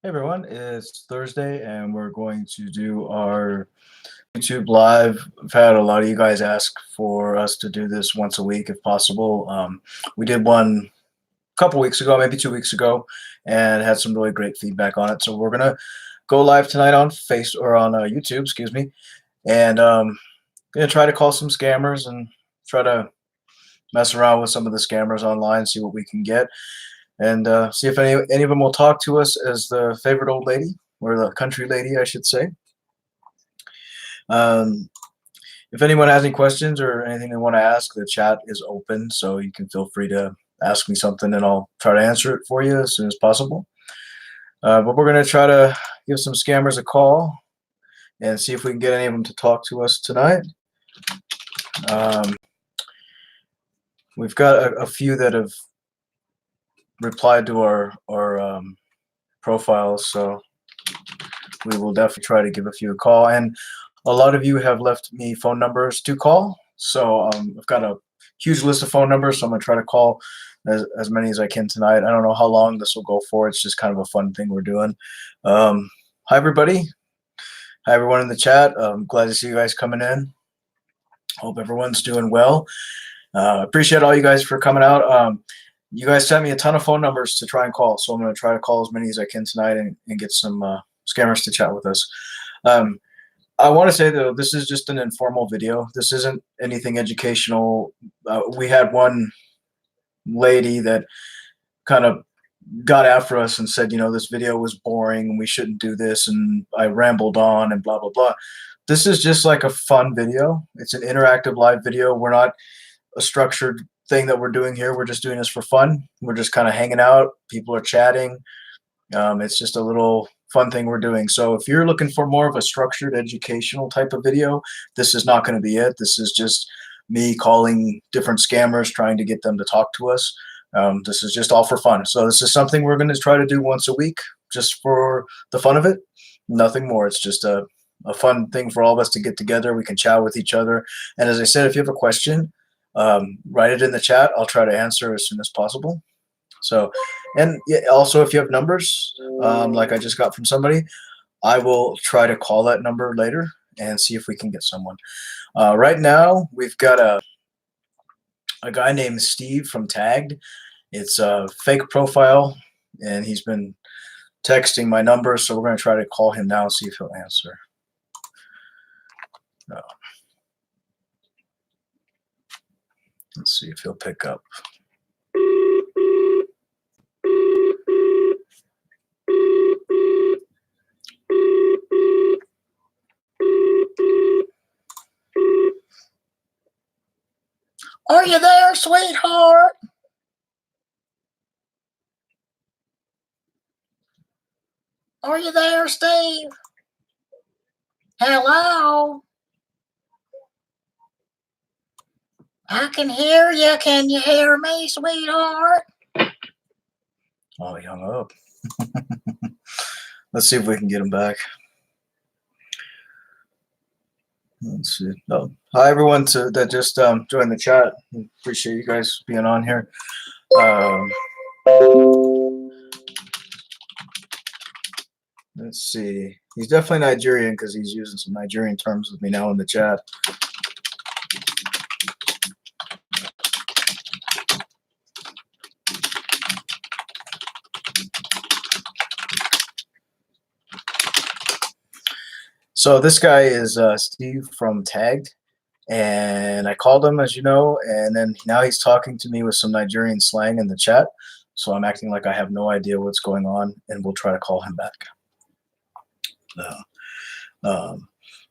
Hey everyone, it's Thursday and we're going to do our YouTube live. I've had a lot of you guys ask for us to do this once a week if possible. We did one a couple weeks ago, maybe 2 weeks ago, and had some really great feedback on it. So we're gonna go live tonight on YouTube, excuse me, and gonna try to call some scammers and try to mess around with some of the scammers online, see what we can get. And see if any of them will talk to us as the favorite old lady, or the country lady, I should say. Um, if anyone has any questions or anything they want to ask, the chat is open, so you can feel free to ask me something, and I'll try to answer it for you as soon as possible. But we're going to try to give some scammers a call and see if we can get any of them to talk to us tonight. We've got a few that have replied to our profiles, so we will definitely try to give a few a call. And a lot of you have left me phone numbers to call, so I've got a huge list of phone numbers, so I'm going to try to call as many as I can tonight. I don't know how long this will go for. It's just kind of a fun thing we're doing. Hi, everybody. Hi, everyone in the chat. I'm glad to see you guys coming in. Hope everyone's doing well. Appreciate all you guys for coming out. You guys sent me a ton of phone numbers to try and call, so I'm going to try to call as many as I can tonight and get some scammers to chat with us. I want to say, though, this is just an informal video. This isn't anything educational. We had one lady that kind of got after us and said, this video was boring and we shouldn't do this, and I rambled on and blah, blah, blah. This is just like a fun video. It's an interactive live video. We're not a structured thing that we're doing here. We're just doing this for fun. We're just kind of hanging out. People are chatting. It's just a little fun thing we're doing. So if you're looking for more of a structured educational type of video, this is not going to be it. This is just me calling different scammers, trying to get them to talk to us. This is just all for fun. So this is something we're going to try to do once a week, just for the fun of it. Nothing more. It's just a fun thing for all of us to get together. We can chat with each other. And as I said, if you have a question, write it in the chat. I'll try to answer as soon as possible. So, and also if you have numbers, like I just got from somebody, I will try to call that number later and see if we can get someone. Right now, we've got a guy named Steve from Tagged. It's a fake profile, and he's been texting my number, so we're going to try to call him now and see if he'll answer. Let's see if he'll pick up. Are you there, sweetheart? Are you there, Steve? Hello? I can hear you. Can you hear me, sweetheart? Oh, he hung up. Let's see if we can get him back. Let's see. Oh, hi, everyone that just joined the chat. Appreciate you guys being on here. Let's see. He's definitely Nigerian because he's using some Nigerian terms with me now in the chat. So this guy is Steve from Tagged, and I called him, as you know, and then now he's talking to me with some Nigerian slang in the chat. So I'm acting like I have no idea what's going on, and we'll try to call him back.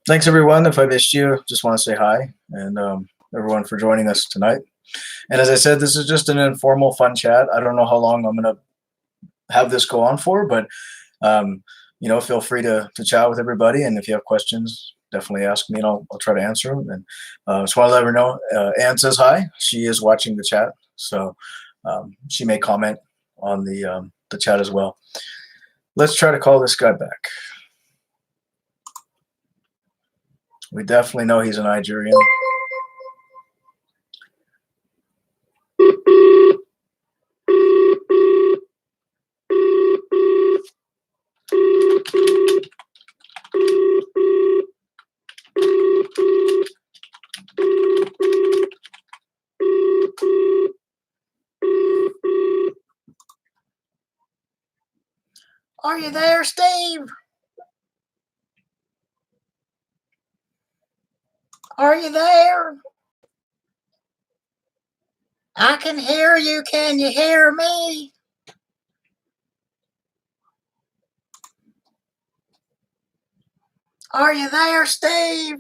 Thanks, everyone. If I missed you, just want to say hi, and everyone for joining us tonight. And as I said, this is just an informal, fun chat. I don't know how long I'm going to have this go on for, but feel free to chat with everybody. And if you have questions, definitely ask me, and I'll try to answer them. And just want to let her know, Anne says hi. She is watching the chat, so she may comment on the chat as well. Let's try to call this guy back. We definitely know he's a Nigerian. Are you there, Steve? Are you there? I can hear you. Can you hear me? Are you there, Steve?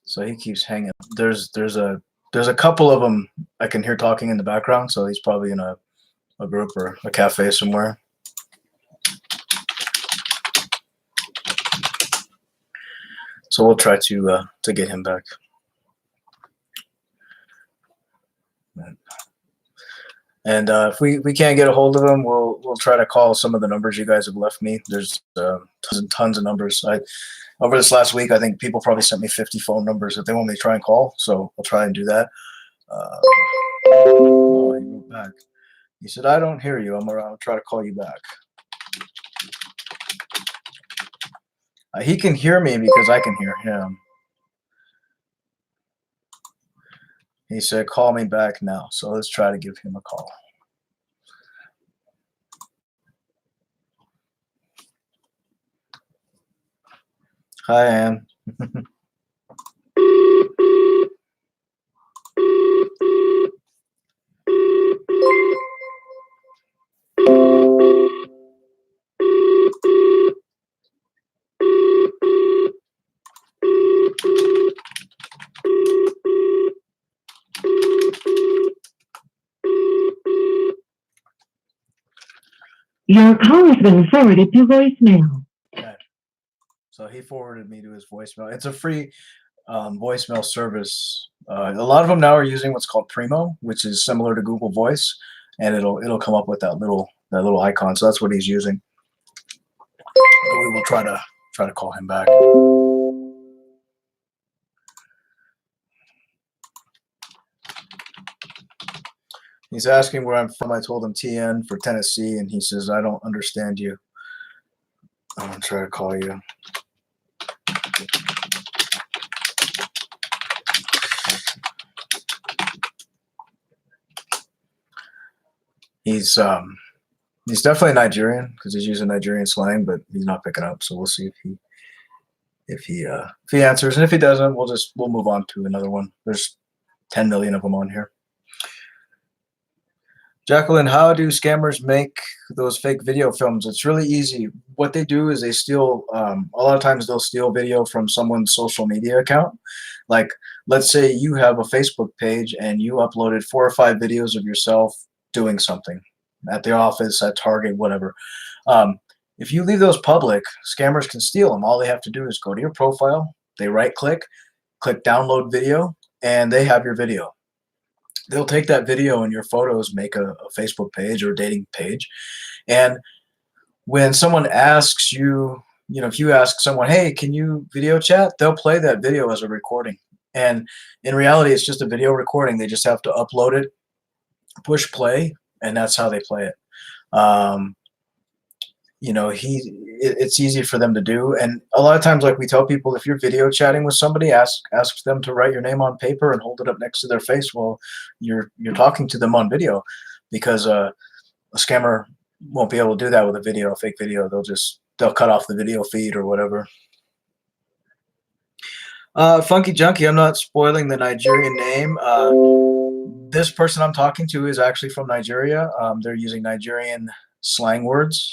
So he keeps hanging. There's a couple of them I can hear talking in the background. So he's probably in a group or a cafe somewhere. So we'll try to get him back. And if we can't get a hold of him, we'll try to call some of the numbers you guys have left me. There's tons and tons of numbers. Over this last week, I think people probably sent me 50 phone numbers that they want me to try and call. So I'll try and do that. Oh, he wrote back. He said, "I don't hear you. I'll try to call you back." He can hear me because I can hear him. He said, "Call me back now." So let's try to give him a call. Hi, Ann. Your call has been forwarded to voicemail. Okay. So he forwarded me to his voicemail. It's a free voicemail service. A lot of them now are using what's called Primo, which is similar to Google Voice, and it'll come up with that little icon. So that's what he's using. But we will try to call him back. He's asking where I'm from. I told him TN for Tennessee, and he says, "I don't understand you." I'm gonna try to call you. He's definitely Nigerian because he's using Nigerian slang, but he's not picking up. So we'll see if he answers, and if he doesn't, we'll move on to another one. There's 10 million of them on here. Jacqueline, how do scammers make those fake video films? It's really easy. What they do is they steal, a lot of times they'll steal video from someone's social media account. Like, let's say you have a Facebook page and you uploaded 4 or 5 videos of yourself doing something at the office, at Target, whatever. If you leave those public, scammers can steal them. All they have to do is go to your profile, they right-click, click download video, and they have your video. They'll take that video and your photos, make a Facebook page or a dating page. And when someone asks you, if you ask someone, "Hey, can you video chat?" They'll play that video as a recording. And in reality, it's just a video recording. They just have to upload it, push play, and that's how they play it. It's easy for them to do. And a lot of times, like we tell people, if you're video chatting with somebody, ask them to write your name on paper and hold it up next to their face while you're talking to them on video, because a scammer won't be able to do that with a fake video. They'll cut off the video feed or whatever. Funky Junkie, I'm not spoiling the Nigerian name. This person I'm talking to is actually from Nigeria. They're using Nigerian slang words.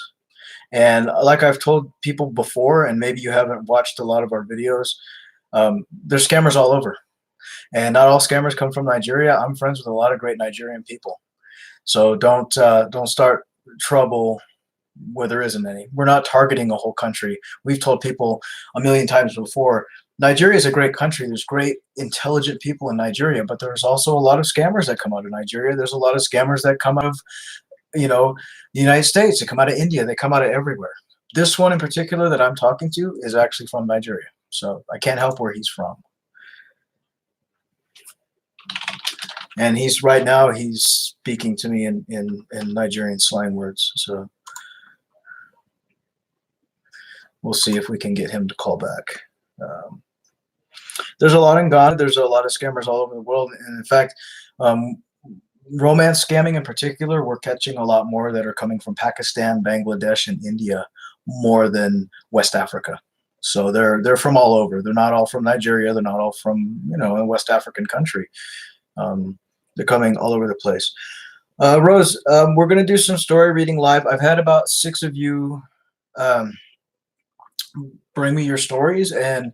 And like I've told people before, and maybe you haven't watched a lot of our videos, there's scammers all over. And not all scammers come from Nigeria. I'm friends with a lot of great Nigerian people. So don't start trouble where there isn't any. We're not targeting a whole country. We've told people a million times before, Nigeria is a great country. There's great, intelligent people in Nigeria, but there's also a lot of scammers that come out of Nigeria. There's a lot of scammers that come out of the United States. They come out of India. They come out of everywhere. This one in particular that I'm talking to is actually from Nigeria. So I can't help where he's from. And right now he's speaking to me in Nigerian slang words. So we'll see if we can get him to call back. There's a lot in Ghana. There's a lot of scammers all over the world. And in fact, romance scamming in particular, we're catching a lot more that are coming from Pakistan, Bangladesh, and India more than West Africa. So they're from all over. They're not all from Nigeria. They're not all from a West African country. They're coming all over the place. Rose, we're going to do some story reading live. I've had about 6 of you um, bring me your stories, and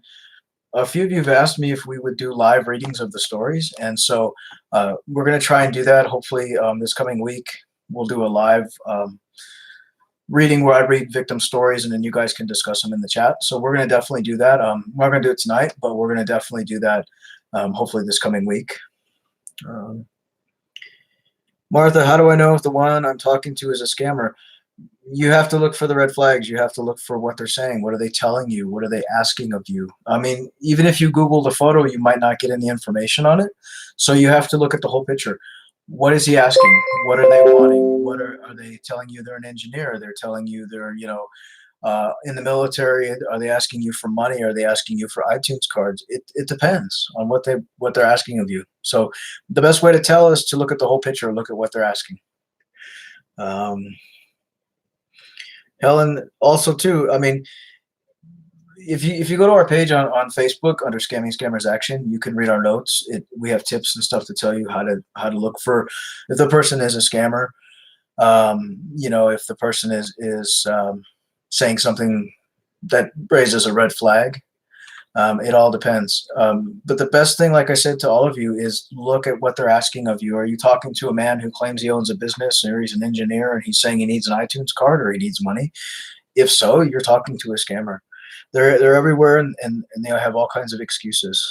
a few of you have asked me if we would do live readings of the stories, and so we're going to try and do that. Hopefully, this coming week we'll do a live reading where I read victim stories, and then you guys can discuss them in the chat. So we're going to definitely do that. We're not going to do it tonight, but we're going to definitely do that hopefully this coming week. Martha, how do I know if the one I'm talking to is a scammer? You have to look for the red flags. You have to look for what they're saying. What are they telling you? What are they asking of you? I mean, even if you Google the photo, you might not get any information on it. So you have to look at the whole picture. What is he asking? What are they wanting? What are they telling you they're an engineer? They're telling you they're, in the military. Are they asking you for money? Are they asking you for iTunes cards? It depends on what they're asking of you. So the best way to tell is to look at the whole picture, look at what they're asking. Helen, also too, I mean, if you go to our page on Facebook under Scamming Scammers Action, you can read our notes. We have tips and stuff to tell you how to look for if the person is a scammer. If the person is saying something that raises a red flag. It all depends. But the best thing, like I said to all of you, is look at what they're asking of you. Are you talking to a man who claims he owns a business, or he's an engineer and he's saying he needs an iTunes card or he needs money? If so, you're talking to a scammer. They're everywhere, and they have all kinds of excuses.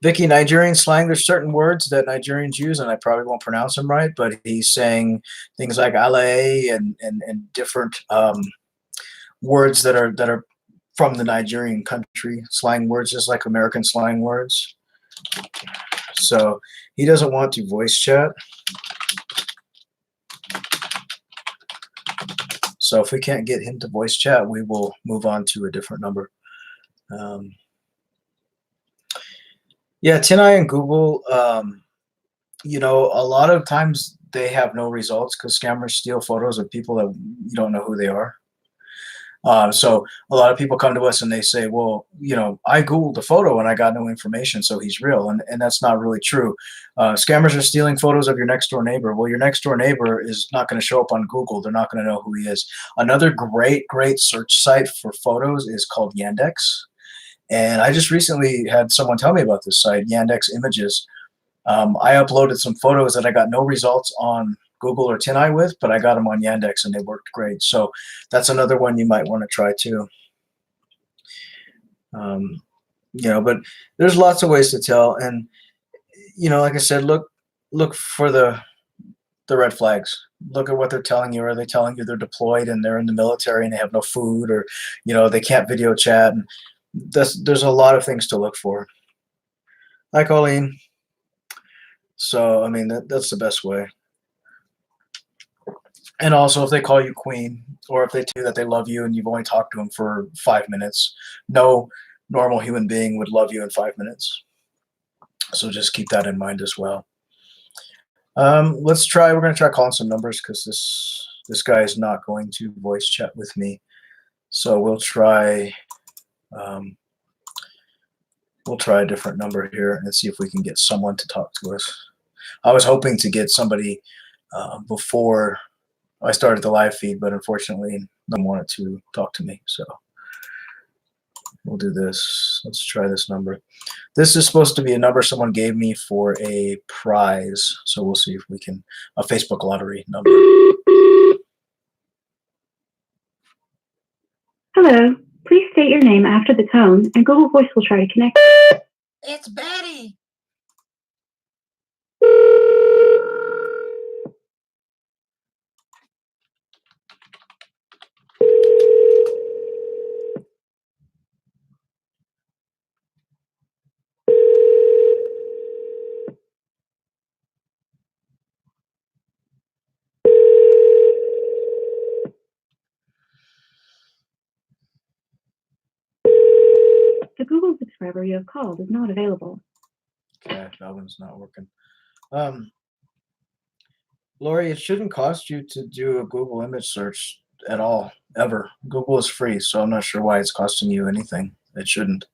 Vicky, Nigerian slang, there's certain words that Nigerians use, and I probably won't pronounce them right, but he's saying things like ale and different words that are from the Nigerian country, slang words, just like American slang words. So he doesn't want to voice chat. So if we can't get him to voice chat, we will move on to a different number. Yeah, TinEye and Google, a lot of times they have no results because scammers steal photos of people that you don't know who they are. So a lot of people come to us and they say, well, I Googled the photo and I got no information, so he's real. And that's not really true. Scammers are stealing photos of your next door neighbor. Well, your next door neighbor is not going to show up on Google. They're not going to know who he is. Another great search site for photos is called Yandex. And I just recently had someone tell me about this site, Yandex Images. I uploaded some photos that I got no results on Google or TinEye with, but I got them on Yandex and they worked great. So that's another one you might want to try too. But there's lots of ways to tell. And, like I said, look for the red flags. Look at what they're telling you. Are they telling you they're deployed and they're in the military and they have no food, or, they can't video chat? And there's a lot of things to look for. Hi, Colleen. So, I mean, that's the best way. And also, if they call you queen, or if they tell you that they love you and you've only talked to them for 5 minutes, no normal human being would love you in 5 minutes. So just keep that in mind as well. Let's try. We're going to try calling some numbers because this guy is not going to voice chat with me. So we'll try. We'll try a different number here and see if we can get someone to talk to us. I was hoping to get somebody before I started the live feed, but unfortunately, no one wanted to talk to me. So we'll do this. Let's try this number. This is supposed to be a number someone gave me for a prize. So we'll see if we can, a Facebook lottery number. Hello. Please state your name after the tone, and Google Voice will try to connect. It's Betty. The Google subscriber you have called is not available. Okay, that one's not working. Um, Lori, it shouldn't cost you to do a Google image search at all, ever. Google is free, so I'm not sure why it's costing you anything. It shouldn't.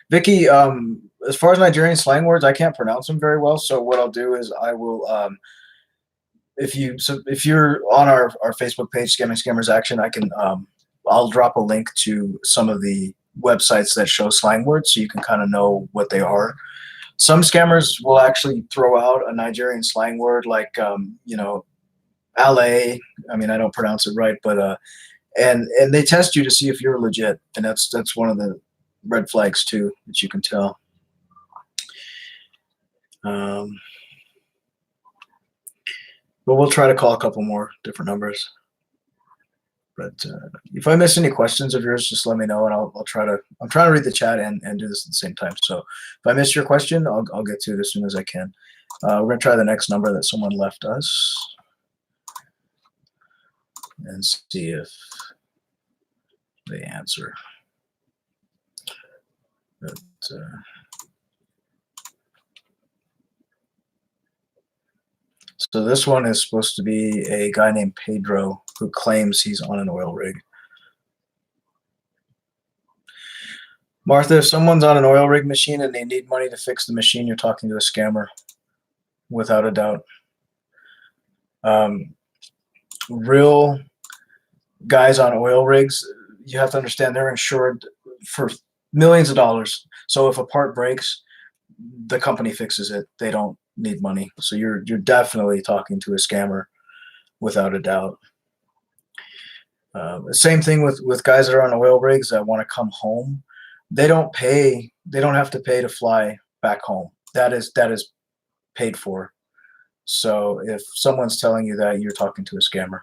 Vicky, as far as Nigerian slang words, I can't pronounce them very well. So what I'll do is I will, if you're on our Facebook page, Scamming Scammers Action, I can, I'll drop a link to some of the websites that show slang words so you can kind of know what they are. Some scammers will actually throw out a Nigerian slang word like, you know, Ale. I mean, I don't pronounce it right, but and they test you to see if you're legit, and that's one of the red flags too that you can tell. But we'll try to call a couple more different numbers. But if I miss any questions of yours, just let me know, and I'll try to. I'm trying to read the chat and do this at the same time. So if I miss your question, I'll get to it as soon as I can. We're gonna try the next number that someone left us, and see if they answer. But so this one is supposed to be a guy named Pedro who claims he's on an oil rig. Martha, if someone's on an oil rig machine and they need money to fix the machine, you're talking to a scammer, without a doubt. Real guys on oil rigs, you have to understand they're insured for millions of dollars. So if a part breaks, the company fixes it. They don't need money. So you're definitely talking to a scammer, without a doubt. Same thing with guys that are on oil rigs that want to come home. They don't have to pay to fly back home. That is paid for. So if someone's telling you that, you're talking to a scammer.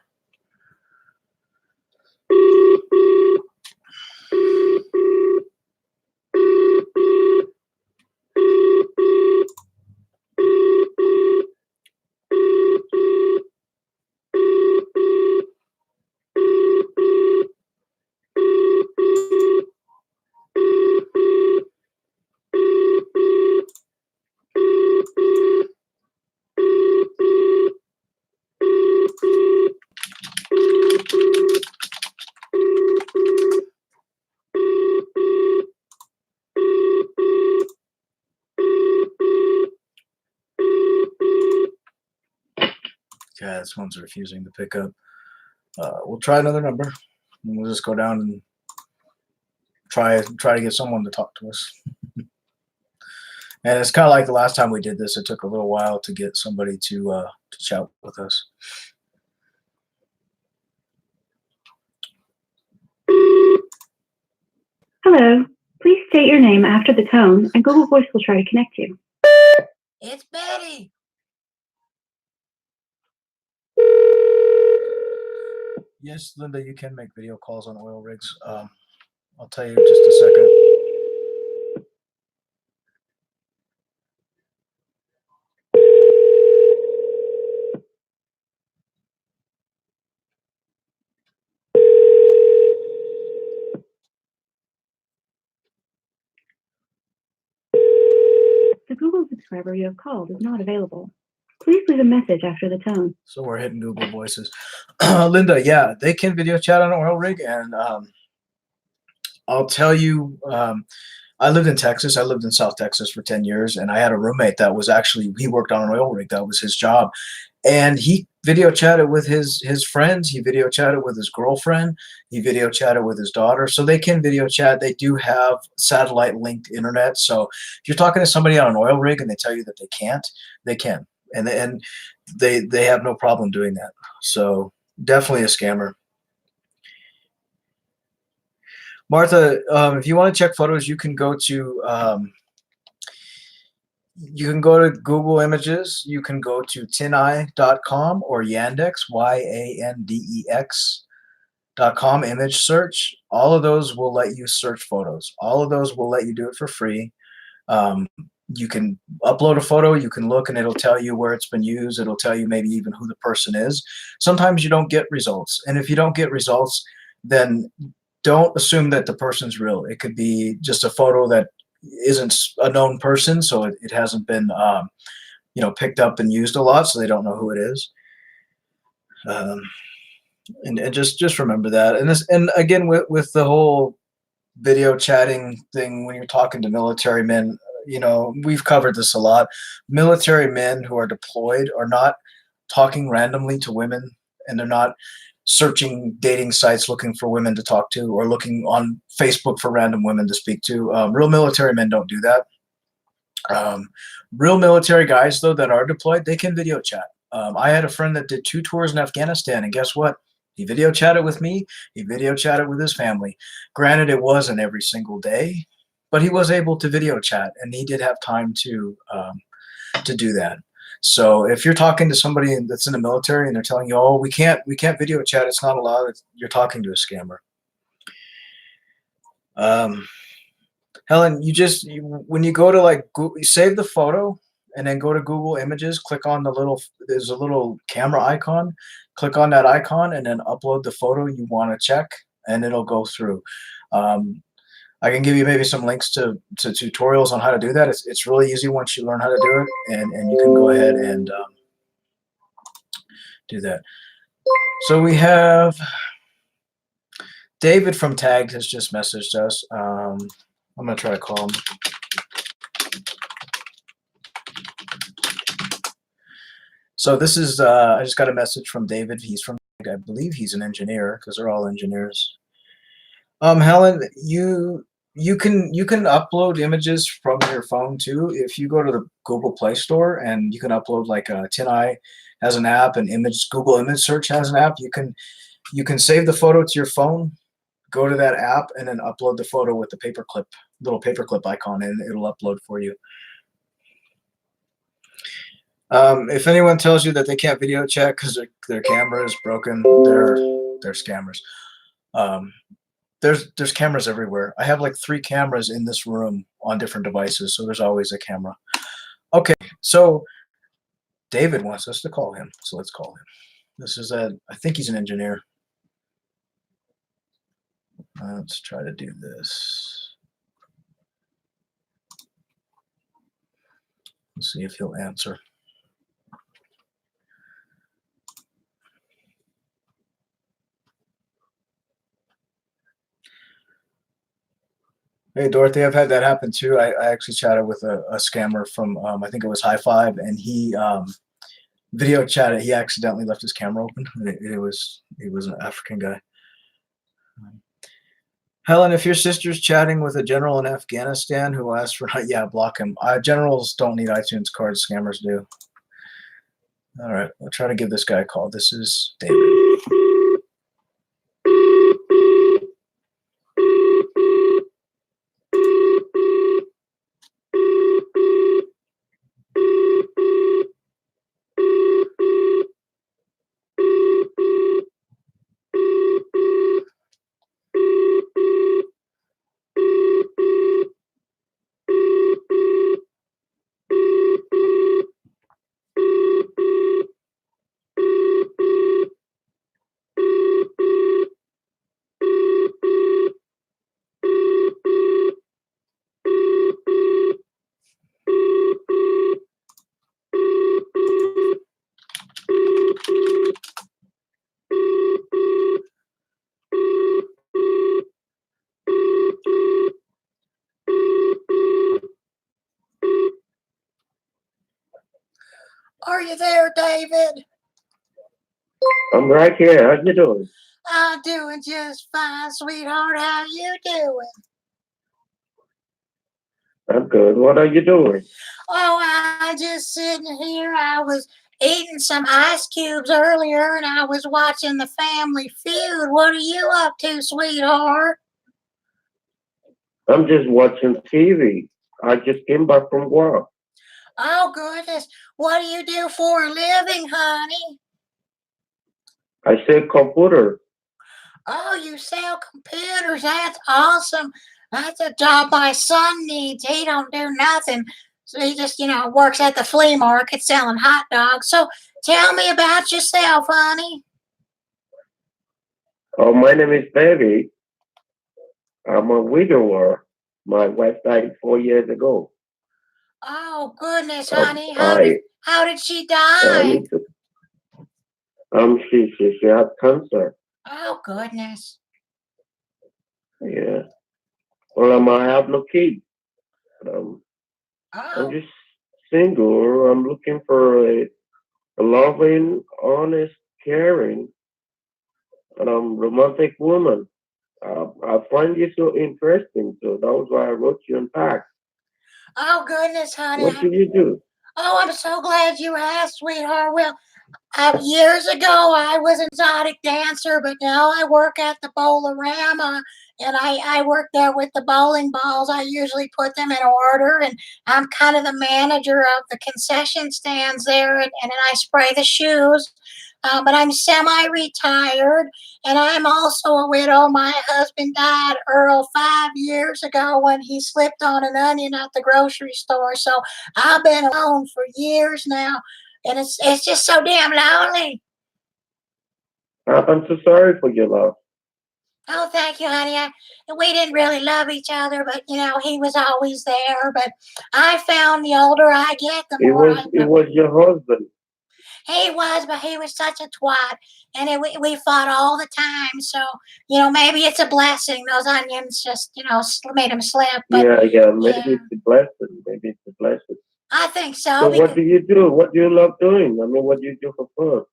Yeah, this one's refusing to pick up. We'll try another number, and we'll just go down and try to get someone to talk to us. And it's kind of like the last time we did this. It took a little while to get somebody to chat with us. Hello. Please state your name after the tone, and Google Voice will try to connect you. It's Betty. Yes, Linda, you can make video calls on oil rigs. I'll tell you in just a second. The Google subscriber you have called is not available. Please leave a message after the tone. So we're hitting Google Voices. Linda, yeah, they can video chat on an oil rig, and I'll tell you, I lived in Texas. I lived in South Texas for 10 years, and I had a roommate that was actually, he worked on an oil rig. That was his job. And he video chatted with his friends. He video chatted with his girlfriend. He video chatted with his daughter. So they can video chat. They do have satellite linked internet. So if you're talking to somebody on an oil rig and they tell you that they can't, they can. And they have no problem doing that. So definitely a scammer. Martha, if you want to check photos, you can go to Google Images. You can go to tineye.com or Yandex, Yandex.com, image search. All of those will let you search photos. All of those will let you do it for free. You can upload a photo, you can look, and it'll tell you where it's been used. It'll tell you maybe even who the person is. Sometimes you don't get results. And if you don't get results, then don't assume that the person's real. It could be just a photo that isn't a known person, so it hasn't been picked up and used a lot, so they don't know who it is. And just remember that. And again, with the whole video chatting thing, when you're talking to military men, we've covered this a lot. Military men who are deployed are not talking randomly to women, and they're not searching dating sites looking for women to talk to, or looking on Facebook for random women to speak to. Real military men don't do that. Real military guys, though, that are deployed, they can video chat. I had a friend that did 2 tours in Afghanistan, and guess what? He video chatted with me. He video chatted with his family. Granted, it wasn't every single day, but he was able to video chat, and he did have time to do that. So if you're talking to somebody that's in the military and they're telling you, "Oh, we can't video chat. It's not allowed," you're talking to a scammer. Helen, when you go to Google, you save the photo and then go to Google Images, click on there's a little camera icon, click on that icon and then upload the photo you want to check, and it'll go through. I can give you maybe some links to tutorials on how to do that. It's really easy once you learn how to do it, and you can go ahead and do that. So we have David from Tagged has just messaged us. I'm going to try to call him. So this is, I just got a message from David. He's from, I believe he's an engineer, because they're all engineers. Helen, you can upload images from your phone too. If you go to the Google Play Store, and you can upload, like TinEye has an app, and Google Image Search has an app. You can save the photo to your phone, go to that app, and then upload the photo with the little paperclip icon, and it'll upload for you. If anyone tells you that they can't video chat because their camera is broken, they're scammers. There's cameras everywhere. I have like 3 cameras in this room on different devices, so there's always a camera. Okay, so David wants us to call him, so let's call him. This is I think he's an engineer. Let's try to do this. Let's see if he'll answer. Hey, Dorothy, I've had that happen too. I actually chatted with a scammer from, I think it was High Five, and he video chatted. He accidentally left his camera open. It was an African guy. Helen, if your sister's chatting with a general in Afghanistan who asks for, yeah, block him. Generals don't need iTunes cards. Scammers do. All right, we'll try to give this guy a call. This is David. Are you there, David? I'm right here. How you doing? I'm doing just fine, sweetheart. How you doing? I'm good. What are you doing? Oh, I just sitting here. I was eating some ice cubes earlier, and I was watching the Family Feud. What are you up to, sweetheart? I'm just watching TV. I just came back from work. Oh, goodness. What do you do for a living, honey? I say computer. Oh, you sell computers. That's awesome. That's a job my son needs. He don't do nothing. So he just, works at the flea market selling hot dogs. So tell me about yourself, honey. Oh, my name is Baby. I'm a widower. My wife died 4 years ago. Oh goodness, Um, honey. I How did she I die? need to. She had cancer. Oh goodness. Yeah. Well, I have no kids. Um, I'm Oh, just single. I'm looking for a loving, honest, caring, romantic woman. I find you so interesting, so that was why I wrote you in text. oh goodness, honey. What do you do? Oh, I'm so glad you asked, sweetheart. Well, years ago, I was an exotic dancer, but now I work at the Bowlerama, and I work there with the bowling balls. I usually put them in order, and I'm kind of the manager of the concession stands there, and then I spray the shoes. But I'm semi-retired, and I'm also a widow. My husband died, Earl, 5 years ago when he slipped on an onion at the grocery store. So I've been alone for years now, and it's just so damn lonely. I'm so sorry for your loss. Oh, thank you, honey. We didn't really love each other, but he was always there. But I found the older I get, the It more was I it love. was your husband. He was, but he was such a twat, and we fought all the time. So maybe it's a blessing. Those onions just made him slip. But Yeah, yeah. Maybe yeah, it's a blessing. Maybe it's a blessing. I think so So what because. do you do? What do you love doing? I mean, what do you do for fun?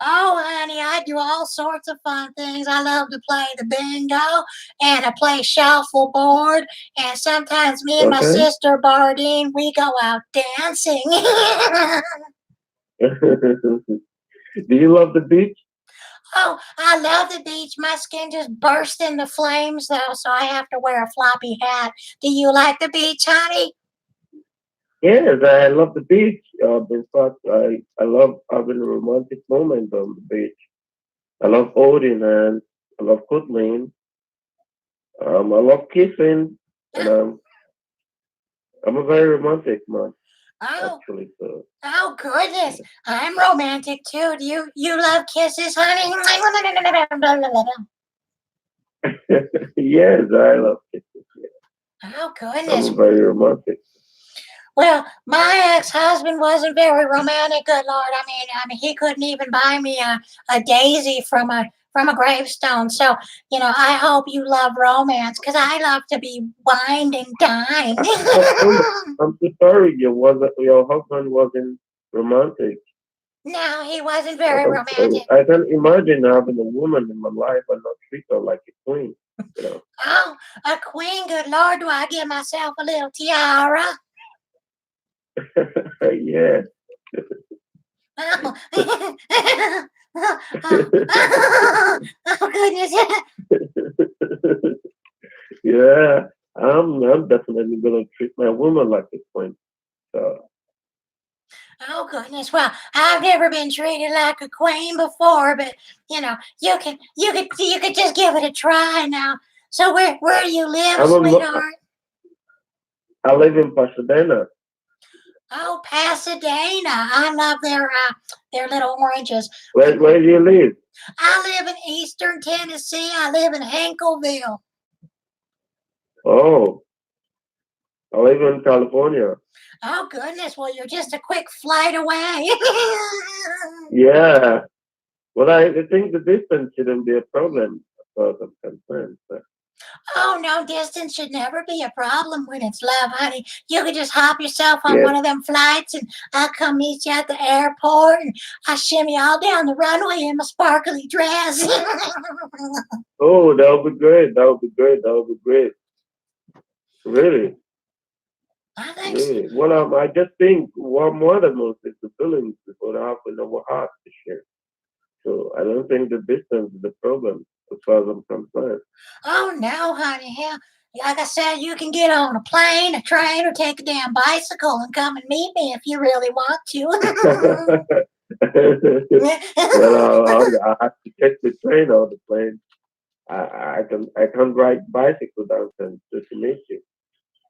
Oh, honey, I do all sorts of fun things. I love to play the bingo and I play shuffleboard. And sometimes me and my Okay. sister Bardine, we go out dancing. Do you love the beach? Oh, I love the beach. My skin just bursts into flames, though, so I have to wear a floppy hat. Do you like the beach, honey? Yes, I love the beach. In fact, I love having a romantic moment on the beach. I love holding hands. I love cuddling. I love kissing, and I'm a very romantic man, Oh, actually. So oh, goodness. I'm romantic, too. Do you love kisses, honey? yes, I love kissing. Oh, I'm goodness. a very romantic. Well, my ex-husband wasn't very romantic, good Lord. I mean, he couldn't even buy me a daisy from a gravestone. So, I hope you love romance, because I love to be wined and dined. How come? I'm so sorry. Your husband wasn't romantic. No, he wasn't very romantic. I can imagine having a woman in my life and not treat her like a queen. You know. Oh, a queen, good Lord, do I give myself a little tiara? yeah. Oh, oh, goodness. yeah. I'm definitely gonna treat my woman like a queen. So Oh goodness. Well, I've never been treated like a queen before, but you could just give it a try now. So where do you live, I'm a, sweetheart? I live in Pasadena. Oh, Pasadena. I love their little oranges. Where do you live? I live in Eastern Tennessee. I live in Hankleville. Oh, I live in California. Oh goodness. Well, you're just a quick flight away. Yeah. Well, I think the distance shouldn't be a problem as far as I'm concerned. But Oh, no, distance should never be a problem when it's love, honey. You could just hop yourself on yeah. one of them flights and I'll come meet you at the airport and I'll shimmy all down the runway in my sparkly dress. Oh, that would be great. That would be great. That would be great. Really, I think so. really. Well, I just think what more than most is the feelings before having our heart to share. So I don't think the distance is the problem as far as I'm concerned. Oh, no, honey. Hell, like I said, you can get on a plane, a train, or take a damn bicycle and come and meet me if you really want well, to. I have to take the train or the plane. I can ride bicycle down to meet you.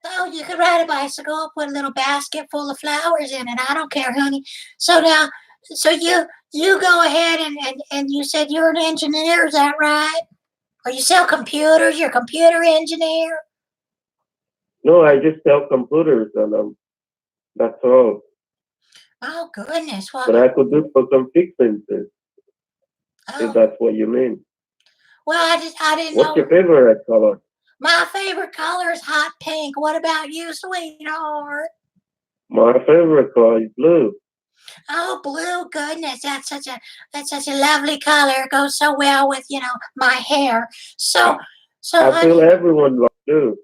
Oh, you could ride a bicycle, put a little basket full of flowers in it. I don't care, honey. So now, so you go ahead and you said you're an engineer, is that right? Or you sell computers, you're a computer engineer? No, I just sell computers, and that's all. Oh goodness. Well, But I could do for some fixings, if oh, that's what you mean. I didn't What's your know. favorite color? My favorite color is hot pink. What about you, sweetheart? My favorite color is blue. Oh, blue. Goodness, that's such a lovely color. It goes so well with my hair. So, so I feel honey. everyone loves blue.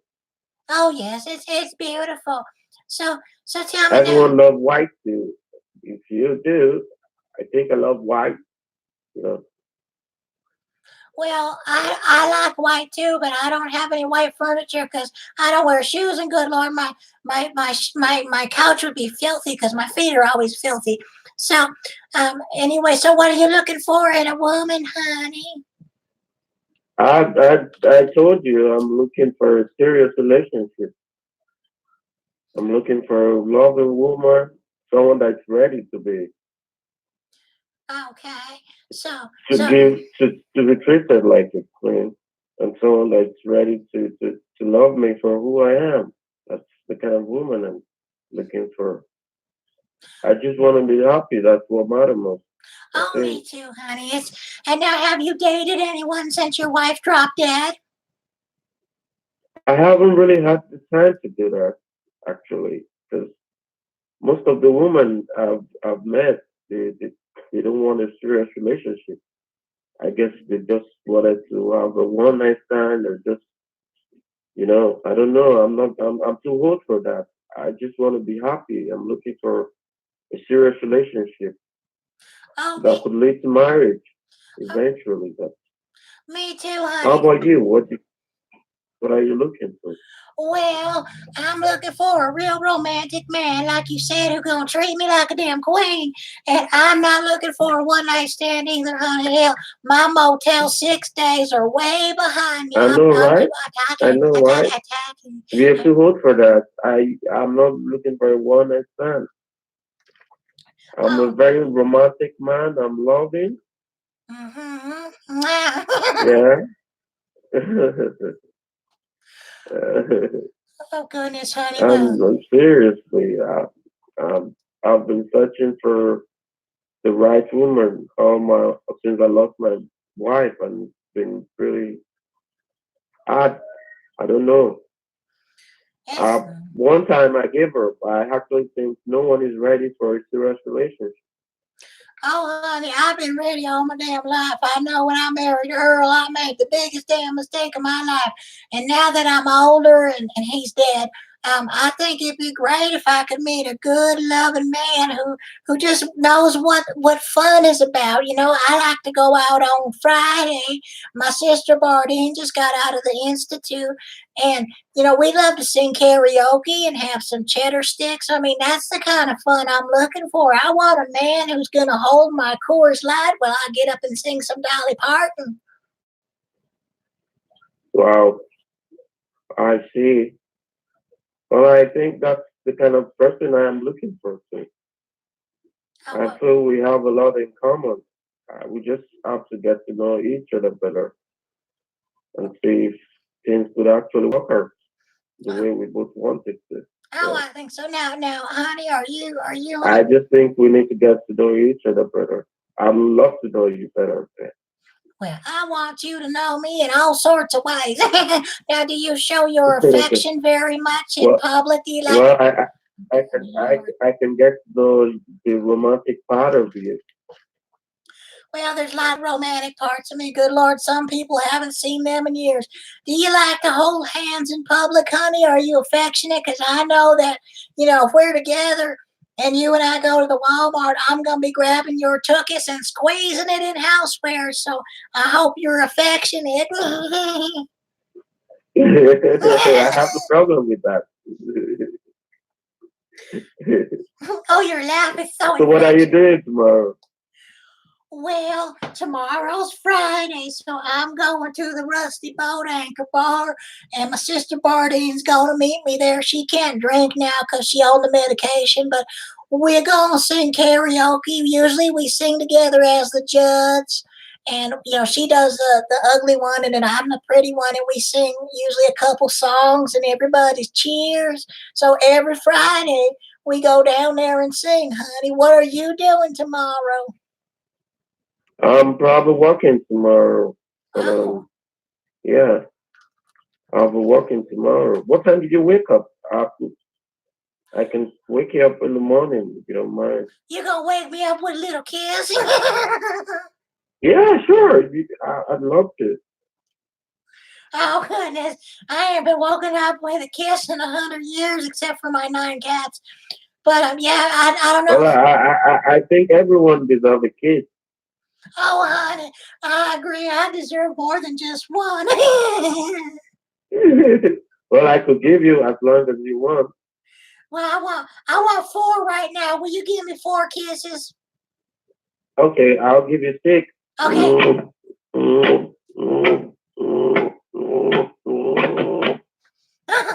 Oh yes, it's beautiful. So tell me now. Everyone loves white too. If you do, I think I love white. You know, Well, I like white too, but I don't have any white furniture because I don't wear shoes. And good Lord, my couch would be filthy because my feet are always filthy. So, anyway, so what are you looking for in a woman, honey? I told you I'm looking for a serious relationship. I'm looking for a loving woman, someone that's ready to be Okay, so to so give to be treated like a queen, and someone that's ready to love me for who I am. That's the kind of woman I'm looking for. I just want to be happy. That's what matters most. That's oh, it. me too, honey. And now have you dated anyone since your wife dropped dead? I haven't really had the time to do that actually, because most of the women I've met, they don't want a serious relationship. I guess they just wanted to have a one night stand, or just, I don't know. I'm too old for that. I just want to be happy. I'm looking for a serious relationship Oh, that could lead to marriage oh, eventually. me too, How honey. about you? What are you looking for? Well, I'm looking for a real romantic man, like you said, who gonna treat me like a damn queen. And I'm not looking for a one night stand either, honey. Hell, my Motel 6 days are way behind me. I know, I'm right? I attacking, know, right? attacking. We are too old for that. I'm not looking for a one night stand. I'm a Oh, very romantic man. I'm loving. mm-hmm. Yeah. Oh goodness, honey. Well, I'm seriously. I've been searching for the right woman all my since I lost my wife, and it's been really hard. I don't know. it's One time I gave her, but I actually think no one is ready for a serious relationship. oh, honey, I've been ready all my damn life. I know when I married Earl, I made the biggest damn mistake of my life. And now that I'm older and he's dead, I think it'd be great if I could meet a good, loving man who just knows what fun is about. I like to go out on Friday. My sister Bardine just got out of the institute, and we love to sing karaoke and have some cheddar sticks. I mean, that's the kind of fun I'm looking for. I want a man who's going to hold my Coors Light while I get up and sing some Dolly Parton. Wow, I see. Well, I think that's the kind of person I am looking for too. Oh, I feel we have a lot in common. We just have to get to know each other better and see if things could actually work out the way we both want it to. So I think so. Now, honey, are you I like? just think we need to get to know each other better. I'd love to know you better. Well, I want you to know me in all sorts of ways. Now, do you show your affection very much in well, public? Do you like? well, I can get to know the romantic part of you. Well, there's a lot of romantic parts of me. Good Lord, some people haven't seen them in years. Do you like to hold hands in public, honey? Are you affectionate? Because I know that, if we're together and you and I go to the Walmart, I'm going to be grabbing your tuchus and squeezing it in housewares. So I hope you're affectionate. I have a problem with that. Oh, your laugh is so So what are you infectious. doing tomorrow? Well, tomorrow's Friday, so I'm going to the Rusty Boat Anchor Bar, and my sister Bardine's going to meet me there. She can't drink now because she on the medication, but we're going to sing karaoke. Usually we sing together as the Judds, and she does the ugly one, and then I'm the pretty one, and we sing usually a couple songs, and everybody cheers. So every Friday we go down there and sing. Honey, what are you doing tomorrow? I'm probably working tomorrow. Oh, Yeah, I'll be working tomorrow. What time did you wake up? I can wake you up in the morning if you don't mind. you gonna wake me up with a little kiss? Yeah, sure. I'd love to. Oh goodness, I haven't been woken up with a kiss in 100 years, except for my 9 cats. But yeah, I don't know. Well, I think everyone deserves a kiss. Oh, honey, I agree. I deserve more than just one. Well, I could give you as long as you want. Well, I want 4 right now. Will you give me 4 kisses? Okay, I'll give you 6. Okay.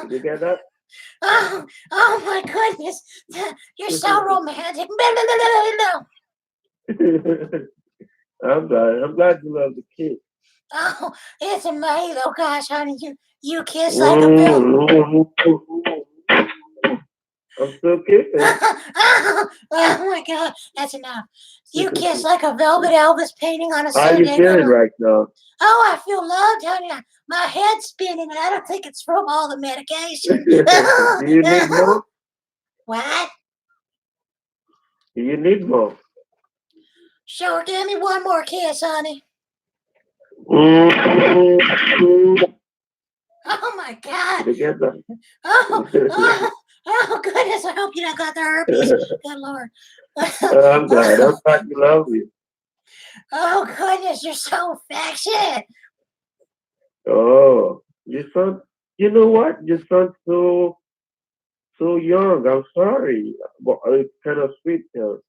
Did you get that? Oh my goodness, you're so romantic. I'm glad you love the kiss. Oh, it's amazing. Oh gosh, honey, you kiss like a velvet. I'm still kissing. Oh my God, that's enough. You kiss like a velvet Elvis painting on a How you Sunday. feeling right now? Oh, I feel loved, honey. My head's spinning, and I don't think it's from all the medication. Do you need more? What? Do you need more? Sure, give me one more kiss, honey. Oh my God. Did you get that? Oh, goodness. I hope you don't got the herpes. Good Lord. I'm glad you love me. Oh, goodness. You're so affectionate. Oh, you know what? You sound so young. I'm sorry. But it's kind of sweet here.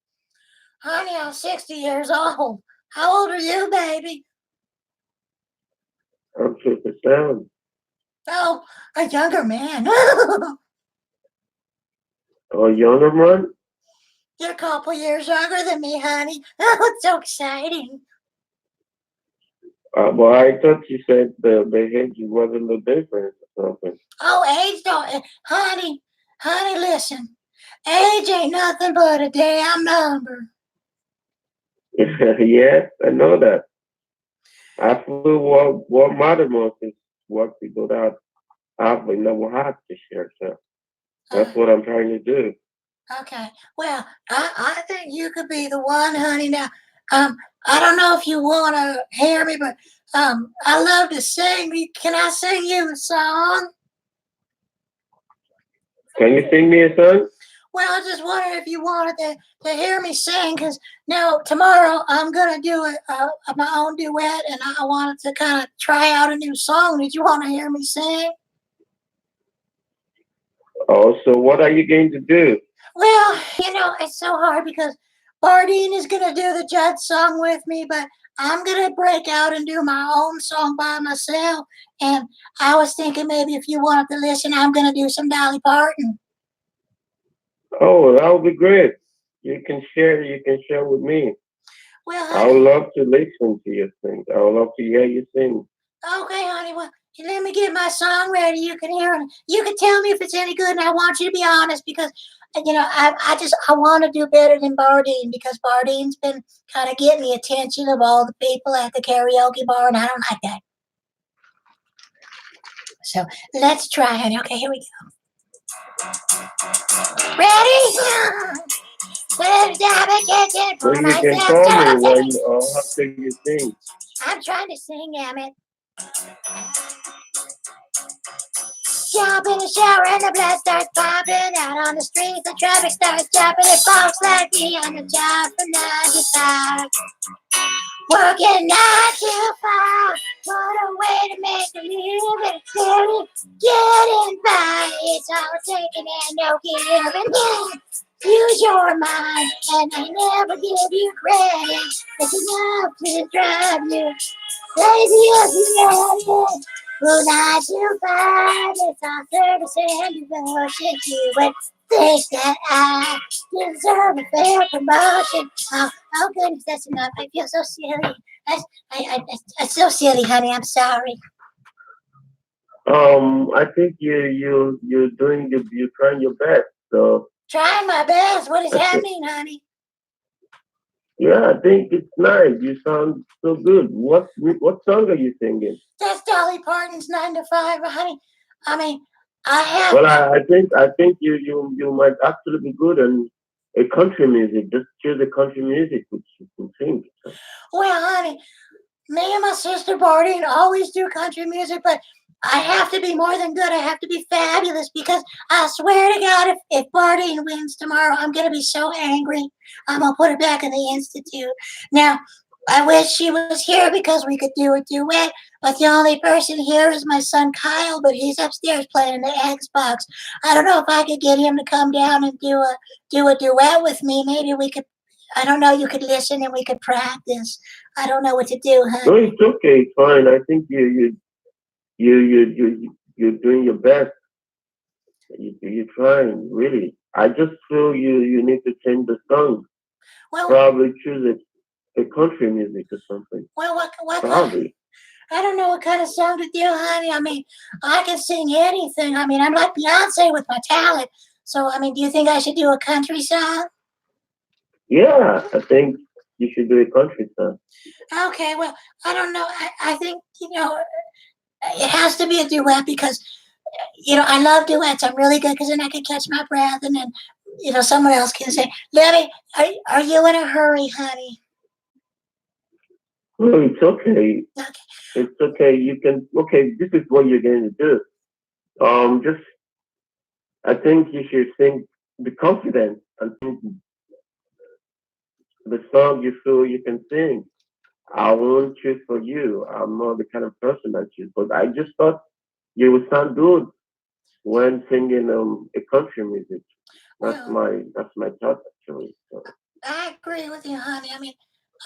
Honey, I'm 60 years old. How old are you, baby? I'm 57. Oh, a younger man. Oh, younger man? You're a couple years younger than me, honey. Oh, it's so exciting. Well, I thought you said the age wasn't no different or something. Oh, age don't, honey, listen. Age ain't nothing but a damn number. Yes, I know that. I feel what matters most is what people that have never had to share. So that's what I'm trying to do. Okay. Well, I think you could be the one, honey. Now, I don't know if you want to hear me, but I love to sing. Can I sing you a song? Can you sing me a song? Well, I just wondered if you wanted to hear me sing, because now tomorrow I'm gonna do my own duet, and I wanted to kind of try out a new song. Did you want to hear me sing? Oh, so what are you going to do? Well, it's so hard because Bardine is gonna do the Judd song with me, but I'm gonna break out and do my own song by myself. And I was thinking maybe if you wanted to listen, I'm gonna do some Dolly Parton. Oh, that would be great. You can share with me. Well, I would honey, love to listen to you sing. I would love to hear you sing. okay, honey. Well, let me get my song ready. You can hear it. You can tell me if it's any good, and I want you to be honest because I want to do better than Bardine because Bardine's been kind of getting the attention of all the people at the karaoke bar, and I don't like that. So let's try, honey. Okay, here we go. Ready? So you can call me when after you sing. I'm trying to sing, Emmett. Jump in the shower and the blood starts popping. Out on the streets, the traffic starts jumping. It folks like me on the job from 9 to 5. Working 9 to 5. What a way to make a living. Getting by. It's all taking and no giving. Use your mind, and I never give you credit. It's enough to drive you crazy if you let it. From 9 to 5, it's our service and devotion to it. thinks that I deserve a fair promotion. Oh goodness, that's enough. I feel so silly. I'm so silly, honey. I'm sorry. I think you're you're trying your best. So Trying my best. What does I that think, mean, honey? yeah, I think it's nice. You sound so good. What song are you singing? That's Dolly Parton's 9 to 5, honey. I mean, I have. Well, I think you might actually be good in a country music. Just choose a country music which you can sing. So, Well, honey, me and my sister Bardine always do country music, but I have to be more than good. I have to be fabulous because I swear to God, if Bardine wins tomorrow, I'm going to be so angry. I'm going to put her back in the Institute. Now, I wish she was here because we could do a duet, but the only person here is my son Kyle, but he's upstairs playing the Xbox. I don't know if I could get him to come down and do a duet with me. Maybe we could, I don't know, you could listen and we could practice. I don't know what to do, no, honey. it's okay. It's fine. I think you're doing your best. You're trying really. I just feel you need to change the song. Well, Probably choose a country music or something. well, what kind? Probably. I don't know what kind of song to do, honey. I mean, I can sing anything. I mean, I'm like Beyonce with my talent. So, I mean, do you think I should do a country song? Yeah, I think you should do a country song. Okay, well, I don't know. I think, it has to be a duet because, I love duets. I'm really good because then I can catch my breath and then, someone else can say, Lenny, are you in a hurry, honey? No, it's okay. Okay. It's okay. You can. Okay, this is what you're going to do. Just I think you should sing, be confident, and sing the song you feel you can sing. I won't choose for you. I'm not the kind of person that choose, but I just thought you would sound good when singing a country music. Well, That's my thought actually. So, I agree with you, honey. I mean,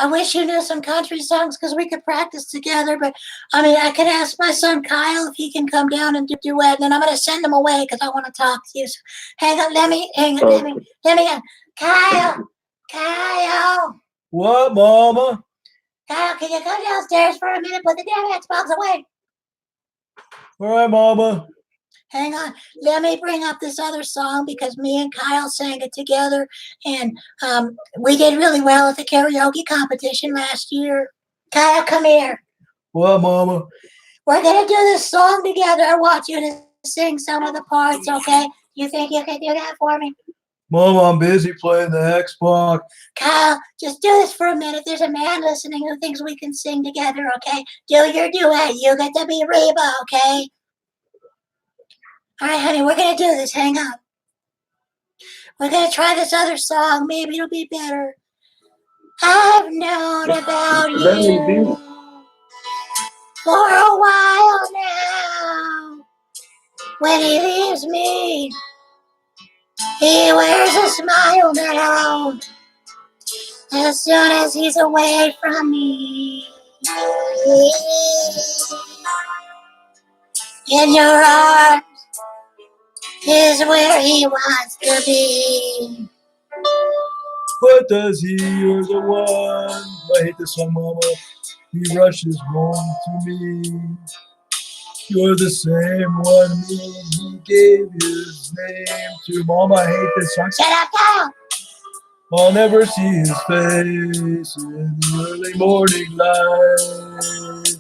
I wish you knew some country songs because we could practice together. But I mean, I could ask my son Kyle if he can come down and do a duet. And then I'm going to send him away because I want to talk to you. So hang on, hang on, okay. let me, Kyle, What, Mama? Kyle, can you come downstairs for a minute? Put the damn Xbox away. All right, Mama. Hang on, let me bring up this other song because me and Kyle sang it together, and we did really well at the karaoke competition last year. Kyle, come here. What, Mama? We're gonna do this song together. I want you to sing some of the parts, okay? You think you can do that for me? Mama, I'm busy playing the Xbox. Kyle, just do this for a minute. There's a man listening who thinks we can sing together, okay? Do your duet. You get to be Reba, okay? All right, honey, we're gonna do this. Hang on. We're gonna try this other song. Maybe it'll be better. I've known about Let me be. you for a while now. When he leaves me, he wears a smile now. As soon as he's away from me, in your arms is where he wants to be. What does he? You're the one. I hate this song, Mama. He rushes home to me. You're the same one who gave his name to Mama. I hate this song. Shut up, Kyle. I'll never see his face in the early morning light.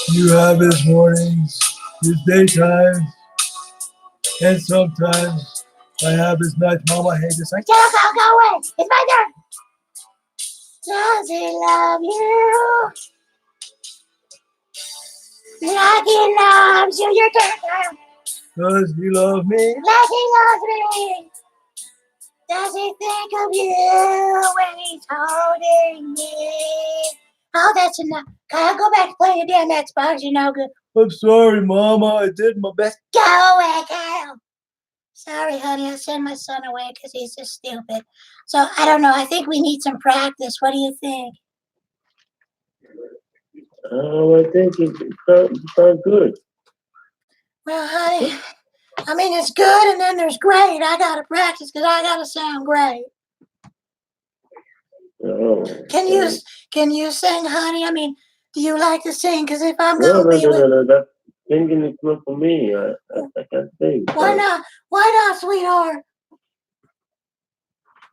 You have his mornings, his daytimes, and sometimes I have his nights. Mama, I hate this song. Shut up, Kyle. Go away. It's my turn. Does he love you? Like he loves you. Your turn, Kyle. Does he love me? Like he loves me. Does he think of you when he's holding me? Oh, that's enough. Kyle, go back to playing your damn Xbox. You're no good. I'm sorry, Mama. I did my best. Go away, Kyle. Sorry, honey. I sent my son away because he's just stupid. So, I don't know. I think we need some practice. What do you think? I think it sounds good. Well, honey, I mean, it's good, and then there's great. I gotta practice because I gotta sound great. Oh, okay. Can you sing, honey? I mean, do you like to sing? Because if I'm No, gonna no, be no, with, no, no. That singing is not for me. I can't sing. why Sorry. not? Why not, sweetheart?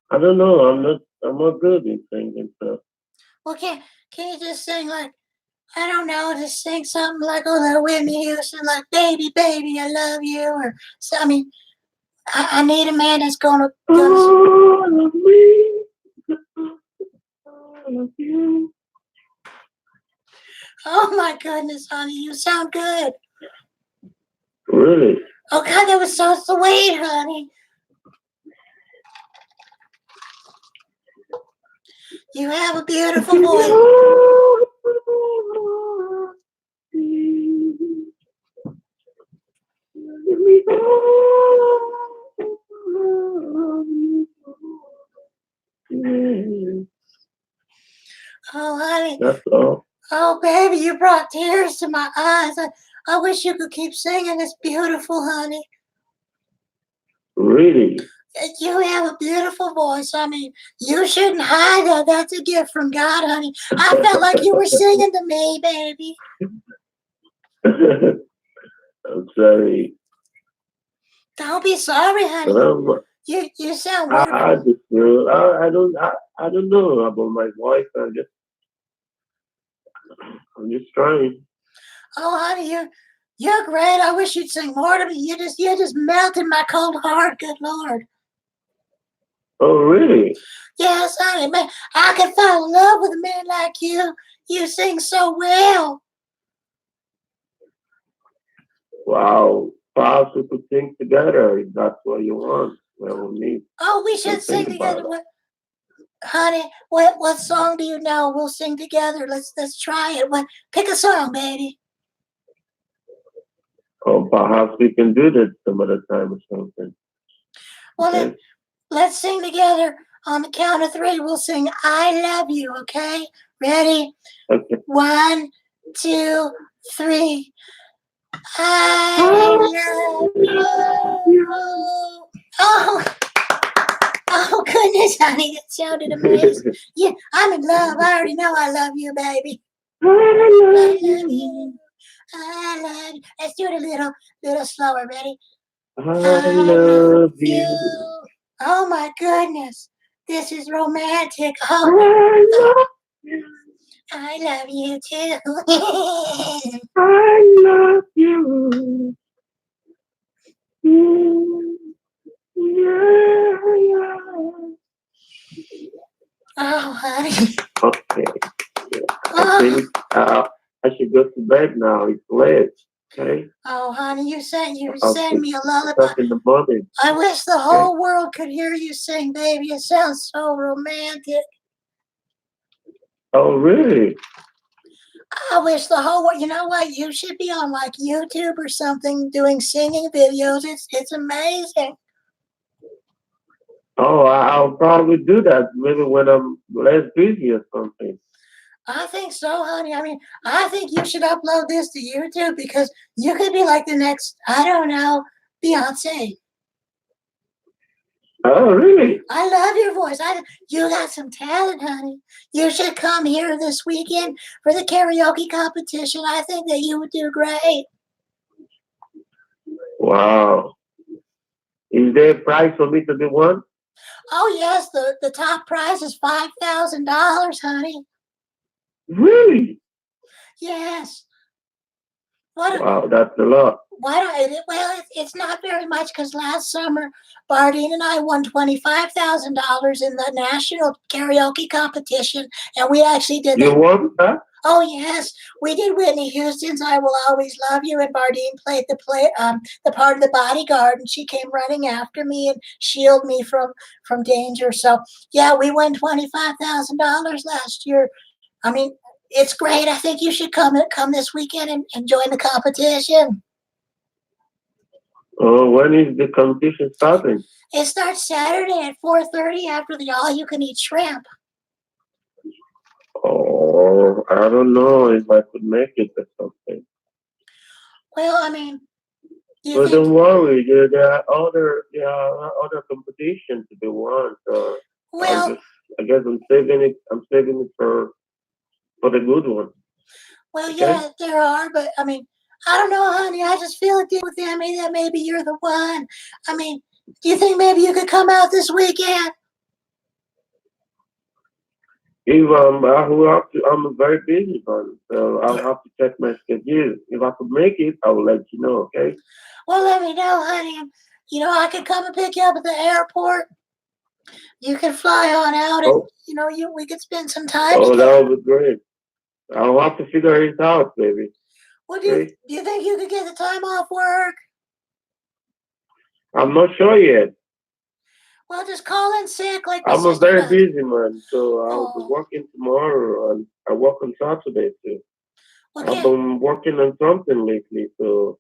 I don't know. I'm not good in singing. So Well, can you just sing like, I don't know, just sing something like a little Whitney Houston, like "Baby, Baby, I Love You," or so. I mean, I need a man that's gonna. all of me, all of you. Oh my goodness, honey, you sound good. Really? Oh God, that was so sweet, honey. You have a beautiful voice. Oh, honey. That's all. Oh, baby, you brought tears to my eyes. I wish you could keep singing. It's beautiful, honey. Really? You have a beautiful voice. I mean, you shouldn't hide that. That's a gift from God, honey. I felt like you were singing to me, baby. I'm sorry. Don't be sorry, honey. You sound I wonderful. just feel I don't know about my voice. I'm just trying. Oh, honey, you're great. I wish you'd sing more to me. You just melted my cold heart. Good Lord. Oh, really? Yes, honey, man. I could fall in love with a man like you. You sing so well. Wow. Perhaps we could sing together if that's what you want. Well, we need Oh, we to should sing think about together. it. Honey, what song do you know? We'll sing together. Let's try it. Pick a song, baby. Or perhaps we can do this some other time or something. Well, Okay? let's sing together. On the count of 3, we'll sing "I Love You." Okay, ready? Okay. 1, 2, 3. I love you. Oh, oh goodness, honey, that sounded amazing. Yeah, I'm in love. I already know I love you, baby. I love you. I love you. Let's do it a little slower. Ready? I love you. You. Oh my goodness, this is romantic. I Oh, love you. I love you too. I love you. Yeah, yeah. Oh, honey. Okay. I Oh, think I should go to bed now. It's late. Okay. oh, honey, you I'll sang see me a you lullaby. in the morning. I wish the Okay. whole world could hear you sing, baby. It sounds so romantic. Oh, really? I wish the whole world. You know what? You should be on like YouTube or something doing singing videos. It's amazing. Oh, I'll probably do that maybe when I'm less busy or something. I think so, honey. I mean, I think you should upload this to YouTube because you could be like the next, I don't know, Beyonce. Oh, really? I love your voice. You got some talent, honey. You should come here this weekend for the karaoke competition. I think that you would do great. Wow. Is there a prize for me to be won? Oh yes, the top prize is $5,000, honey. Really? Yes. What? Wow, that's a lot. Why don't? Well, it's not very much because last summer, Bardine and I won $25,000 in the national karaoke competition, and we actually did You that. won that? Oh yes, we did Whitney Houston's "I Will Always Love You," and Bardine played the part of the bodyguard, and she came running after me and shielded me from danger. So yeah, we won $25,000 last year. I mean, it's great. I think you should come this weekend and join the competition. Oh, when is the competition starting? It starts Saturday at 4:30 after the all-you-can-eat shrimp. Oh, I don't know if I could make it or something. Well, I mean, Do you But think? don't worry, there are other competitions to be won. So Well, I guess I'm saving it. I'm saving it for the good one. well, Okay. yeah, there are, but I mean, I don't know, honey. I just feel it with them. That maybe you're the one. I mean, do you think maybe you could come out this weekend? If I will have to, I'm a very busy man, so I'll have to check my schedule. If I could make it, I will let you know. Okay. Well, let me know, honey. I could come and pick you up at the airport. You can fly on out, and Oh, we could spend some time oh, together. that would be great. I'll have to figure it out, baby. Well, Okay. do you think you could get the time off work? I'm not sure yet. Well, just call in sick like my I'm a sister very does. busy man, so I'll be Oh, working tomorrow, and I work on Saturday too. well, I've can't. been working on something lately, so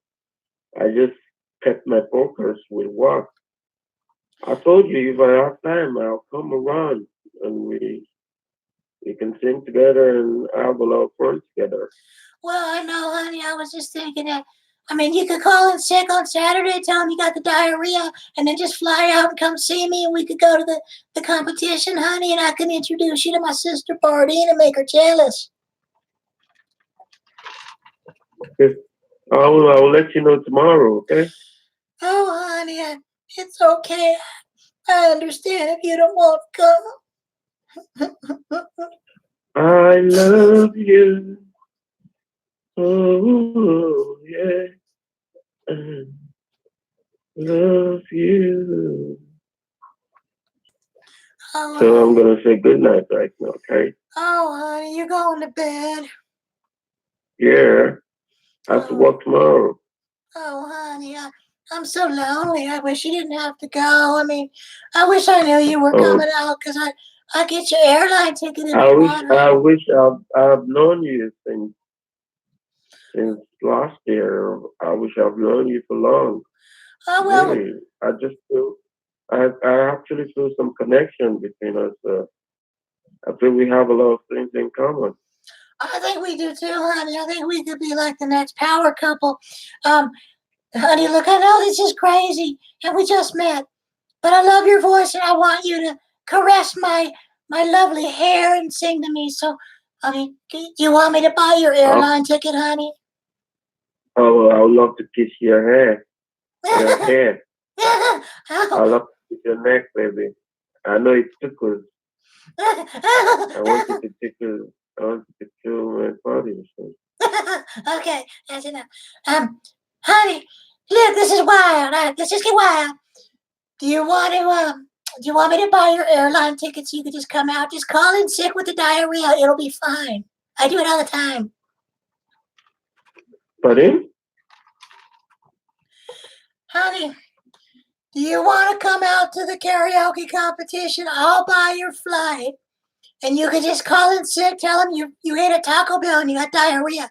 I just kept my focus with work. I told you if I have time, I'll come around and we can sing together and have a lot of fun together. Well, I know, honey. I was just thinking that. I mean, you could call in sick on Saturday, tell him you got the diarrhea, and then just fly out and come see me, and we could go to the competition, honey, and I can introduce you to my sister Bardine and make her jealous. Okay. I will let you know tomorrow. Okay. Oh, honey, it's okay. I understand if you don't want to come. I love you. Oh yeah. I love you. So I'm Oh, gonna say good night right now. Okay. honey, you're going to bed. Yeah. I have to Oh, work tomorrow. honey, I'm so lonely. I wish you didn't have to go. I mean, I wish I knew you were Oh, coming out because I get your airline ticket if I you wish want I to. wish I've known you since last year. I wish I've known you for long. Oh well, Really, I just feel I actually feel some connection between us. I feel we have a lot of things in common. I think we do too, honey. I think we could be like the next power couple. Um, Honey, look, I know this is crazy, and we just met, but I love your voice, and I want you to caress my lovely hair and sing to me. So, I mean, do you want me to buy your Oh, airline ticket, honey? oh, I would love to kiss your hair, your hair. I Oh. love to kiss your neck, baby. I know it tickles. I want you to tickle. I want you to feel my body. So. Okay, that's enough. Honey, look, this is wild. Let's just get wild. Do you want to Do you want me to buy your airline ticket so you could just come out? Just call in sick with the diarrhea. It'll be fine. I do it all the time. Pardon? Honey, do you want to come out to the karaoke competition? I'll buy your flight. And you could just call in sick, tell them you ate a Taco Bell and you got diarrhea.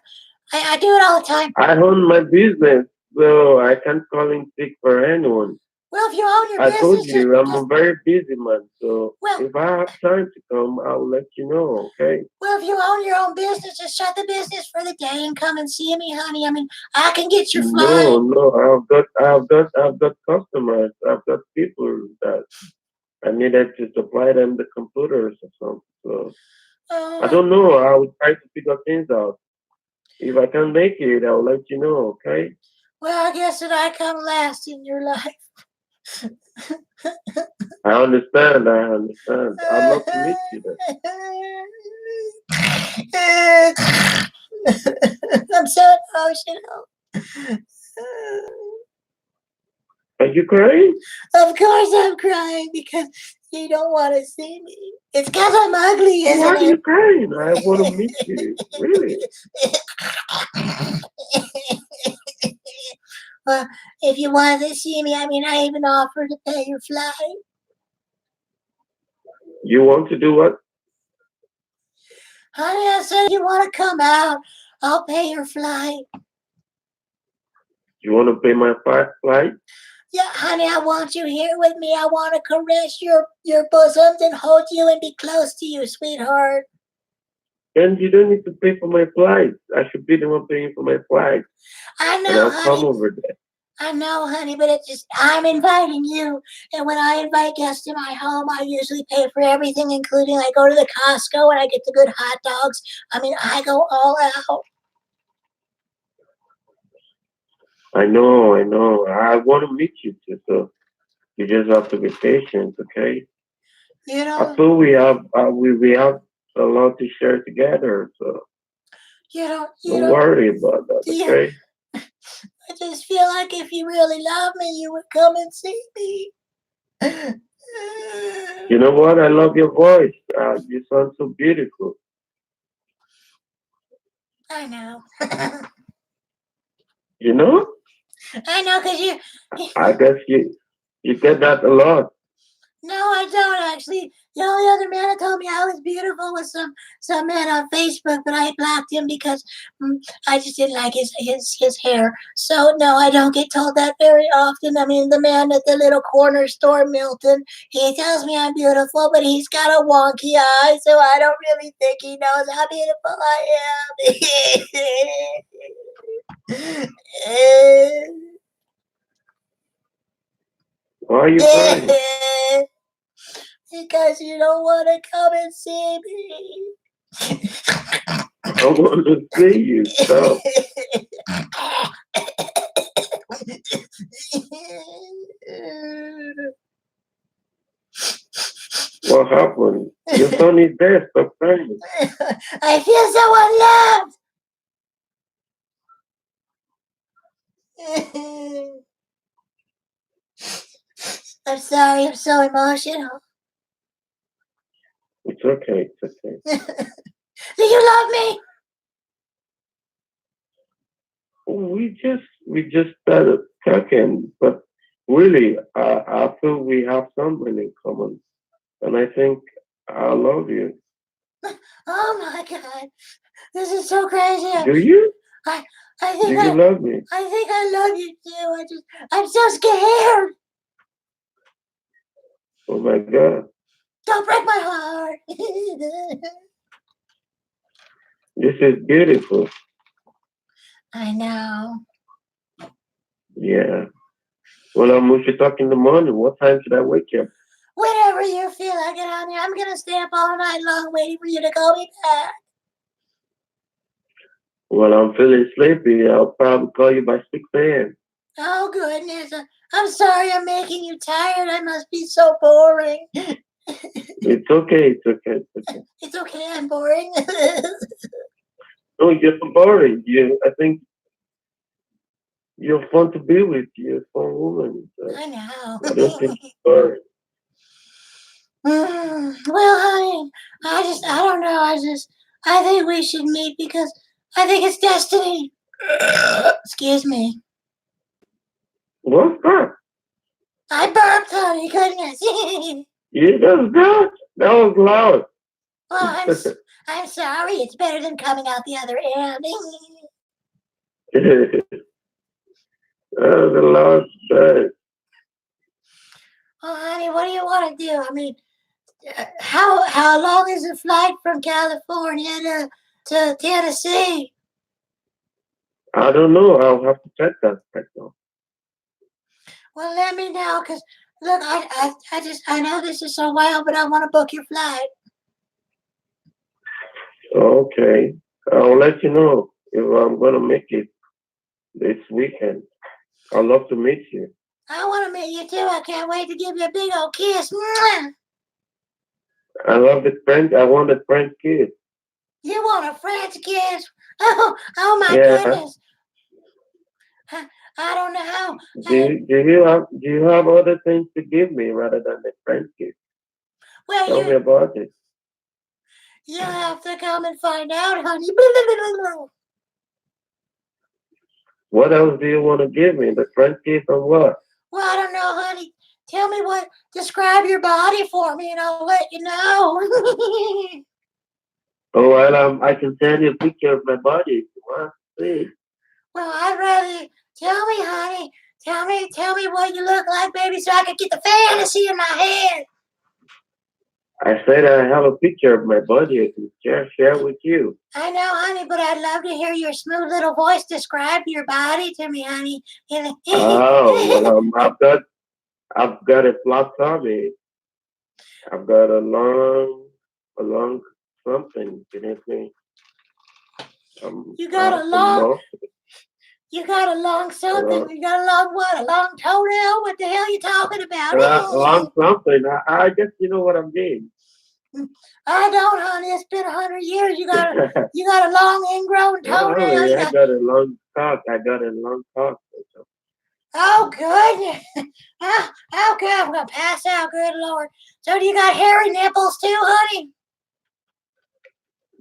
I do it all the time. I own my business, so I can't call in sick for anyone. Well, if you own your I told business, you I'm a just very busy man, so well, if I have time to come, I'll let you know, okay? well, if you own your own business, just shut the business for the day and come and see me, honey. I mean, I can get your flight. No, no, I've got customers, I've got people that I needed to supply them the computers or something. So I Oh, don't know. I will try to figure things out. If I can make it, I'll let you know, okay? well, I guess that I come last in your life. I understand. I understand. I'd love to meet you there. I'm so emotional. Are you crying? Of course I'm crying because you don't want to see me. It's because I'm ugly, Why are isn't you crying? I want to meet you. Really? it? Well, if you wanted to see me, I mean, I even offered to pay your flight. You want to do what? Honey, I said, if you want to come out, I'll pay your flight. You want to pay my flight? Yeah, honey, I want you here with me. I want to caress your bosoms and hold you and be close to you, sweetheart. Then you don't need to pay for my flight. I should be the one paying for my flight, I and know, I'll come honey. over there. I know, honey, but it's just I'm inviting you, and when I invite guests to my home, I usually pay for everything, including I go to the Costco and I get the good hot dogs. I mean, I go all out. I know, I know. I want to meet you too, so you just have to be patient, okay? You I know, feel we have a lot to share together, so you don't, you don't don't. worry about that, Yeah, okay? I just feel like if you really love me, you would come and see me. You know what? I love your voice. You sound so beautiful. I know. You know? I know, cause you. I guess you get that a lot. No, I don't actually. The only other man that told me I was beautiful was some man on Facebook, but I blocked him because I just didn't like his hair. So no, I don't get told that very often. I mean, the man at the little corner store, Milton, he tells me I'm beautiful, but he's got a wonky eye, so I don't really think he knows how beautiful I Why are you crying? am. Because you don't want to come and see me. I want to see you. Stop. What happened? Your son is dead. Stop crying. I feel so unloved. I'm sorry, I'm so emotional. It's okay. It's okay. Do you love me? We just started talking, but really, I feel we have something in common, and I think I love you. Oh my god. This is so crazy. Do you? I Do think you love me? I love you too. I'm so scared. Oh my God, Don't break my heart. this is beautiful. I know. Yeah. Well, we should talk in the morning. What time should I wake you up? Whenever you feel like it, honey, I'm gonna stay up all night long waiting for you to call me back. Well, I'm feeling sleepy. I'll probably call you by 6 a.m. Oh goodness. I'm sorry I'm making you tired. I must be so boring. It's okay. It's okay. It's okay. It's okay, I'm boring. No, you're boring. I think you're fun to be with. You're a fun woman. So I know. I don't think it's boring. Well, honey, I don't know. I think we should meet because I think it's destiny. Excuse me. What's that? I burped, honey. Goodness. You just that? That was loud. Well, I'm sorry. It's better than coming out the other end. That was a loud bird. Oh, honey, what do you want to do? I mean, how long is the flight from California to Tennessee? I don't know. I'll have to check that right now. Well, let me know, cause look, I know this is so wild, but I want to book your flight. Okay. I'll let you know if I'm gonna make it this weekend. I'd love to meet you. I want to meet you too. I can't wait to give you a big old kiss. Mwah! I love the French. I want a French kiss. You want a French kiss? Oh my Yeah. goodness. I don't know. Do you have other things to give me rather than the French kiss? Well, Tell me about it. you have to come and find out, honey. What else do you want to give me? The French kiss or what? Well, I don't know, honey. Tell me describe your body for me and I'll let you know. Oh, well, I can send you a picture of my body if you want to see. Well, I'd rather tell me, honey. Tell me what you look like, baby, so I can get the fantasy in my head. I said I have a picture of my body I can share with you. I know, honey, but I'd love to hear your smooth little voice describe your body to me, honey. Oh, well, I've got a flat tummy. I've got a long something beneath me. You got a Some long, muscle, you got a long something. uh, You got a long what? A long toenail? What the hell you talking about? long something. I guess you know what I mean. I don't, honey. It's been 100 years. You got a long ingrown toenail. Really, I got a long cock. I got a long cock. Oh, good. Oh, good. I'm gonna pass out. Good Lord. So, do you got hairy nipples too, honey?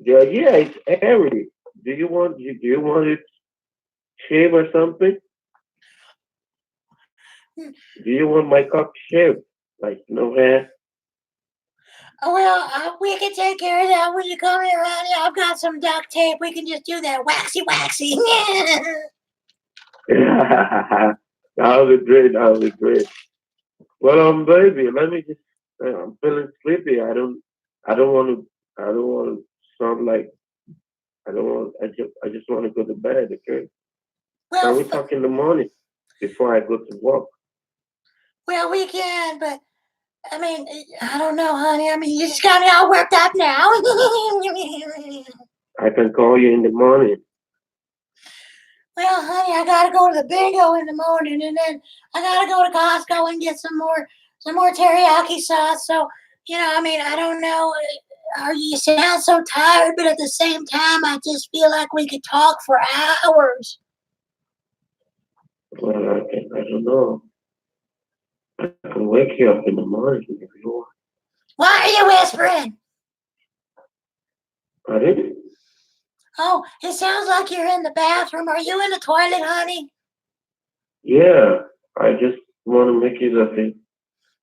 Yeah, it's hairy. Do you want it shaved or something? Do you want my cock shaved? Like no hair? Oh, well, we can take care of that when you come here, honey. I've got some duct tape. We can just do that waxy. That'll be great. That'll be great. Well, baby, let me just. I'm feeling sleepy. I don't want to. I don't want to sound like. I don't want. I just want to go to bed. Okay. Well, Can we talk in the morning before I go to work? well, we can, but I mean, I don't know, honey. I mean, you just got me all worked up now. I can call you in the morning. Well, honey, I gotta go to the bingo in the morning, and then I gotta go to Costco and get some more teriyaki sauce. So, I mean, I don't know. You sound so tired, but at the same time, I just feel like we could talk for hours. Well, I don't know. I can wake you up in the morning if you want. Why are you whispering? I didn't. Oh, it sounds like you're in the bathroom. Are you in the toilet, honey? Yeah, I just want to make you feel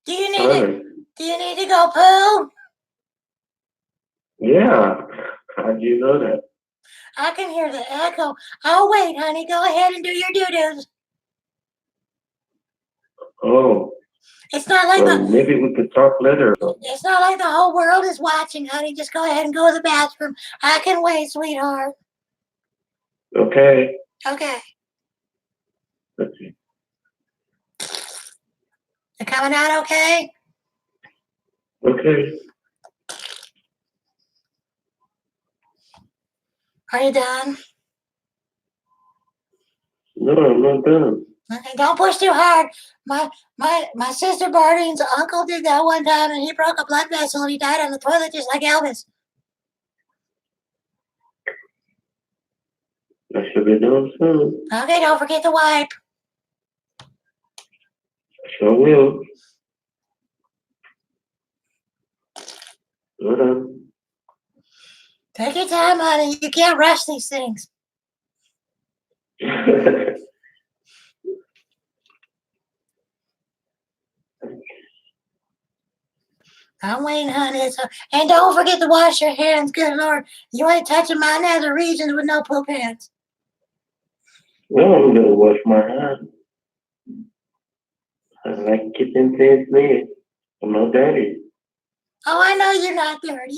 Do you need tired. Do you need to go poo? Yeah, how do you know that? I can hear the echo. Oh, wait, honey. Go ahead and do your doo-doos. Oh, It's not like well, maybe we could talk later. it's not like the whole world is watching, honey. Just go ahead and go to the bathroom. I can wait, sweetheart. Okay. Okay. Let's see. You coming out okay? Okay. Are you done? No, I'm not done. Okay, don't push too hard. My sister Bardine's uncle did that one time, and he broke a blood vessel and he died on the toilet just like Elvis. I should be done soon. Okay, don't forget to wipe. Sure will. Hold on. Take your time, honey. You can't rush these things. I'm waiting, honey. And don't forget to wash your hands. Good Lord, you ain't touching my nether regions with no poop hands. No, I'm gonna wash my hands. I like keeping things neat. I'm not dirty. Oh, I know you're not dirty.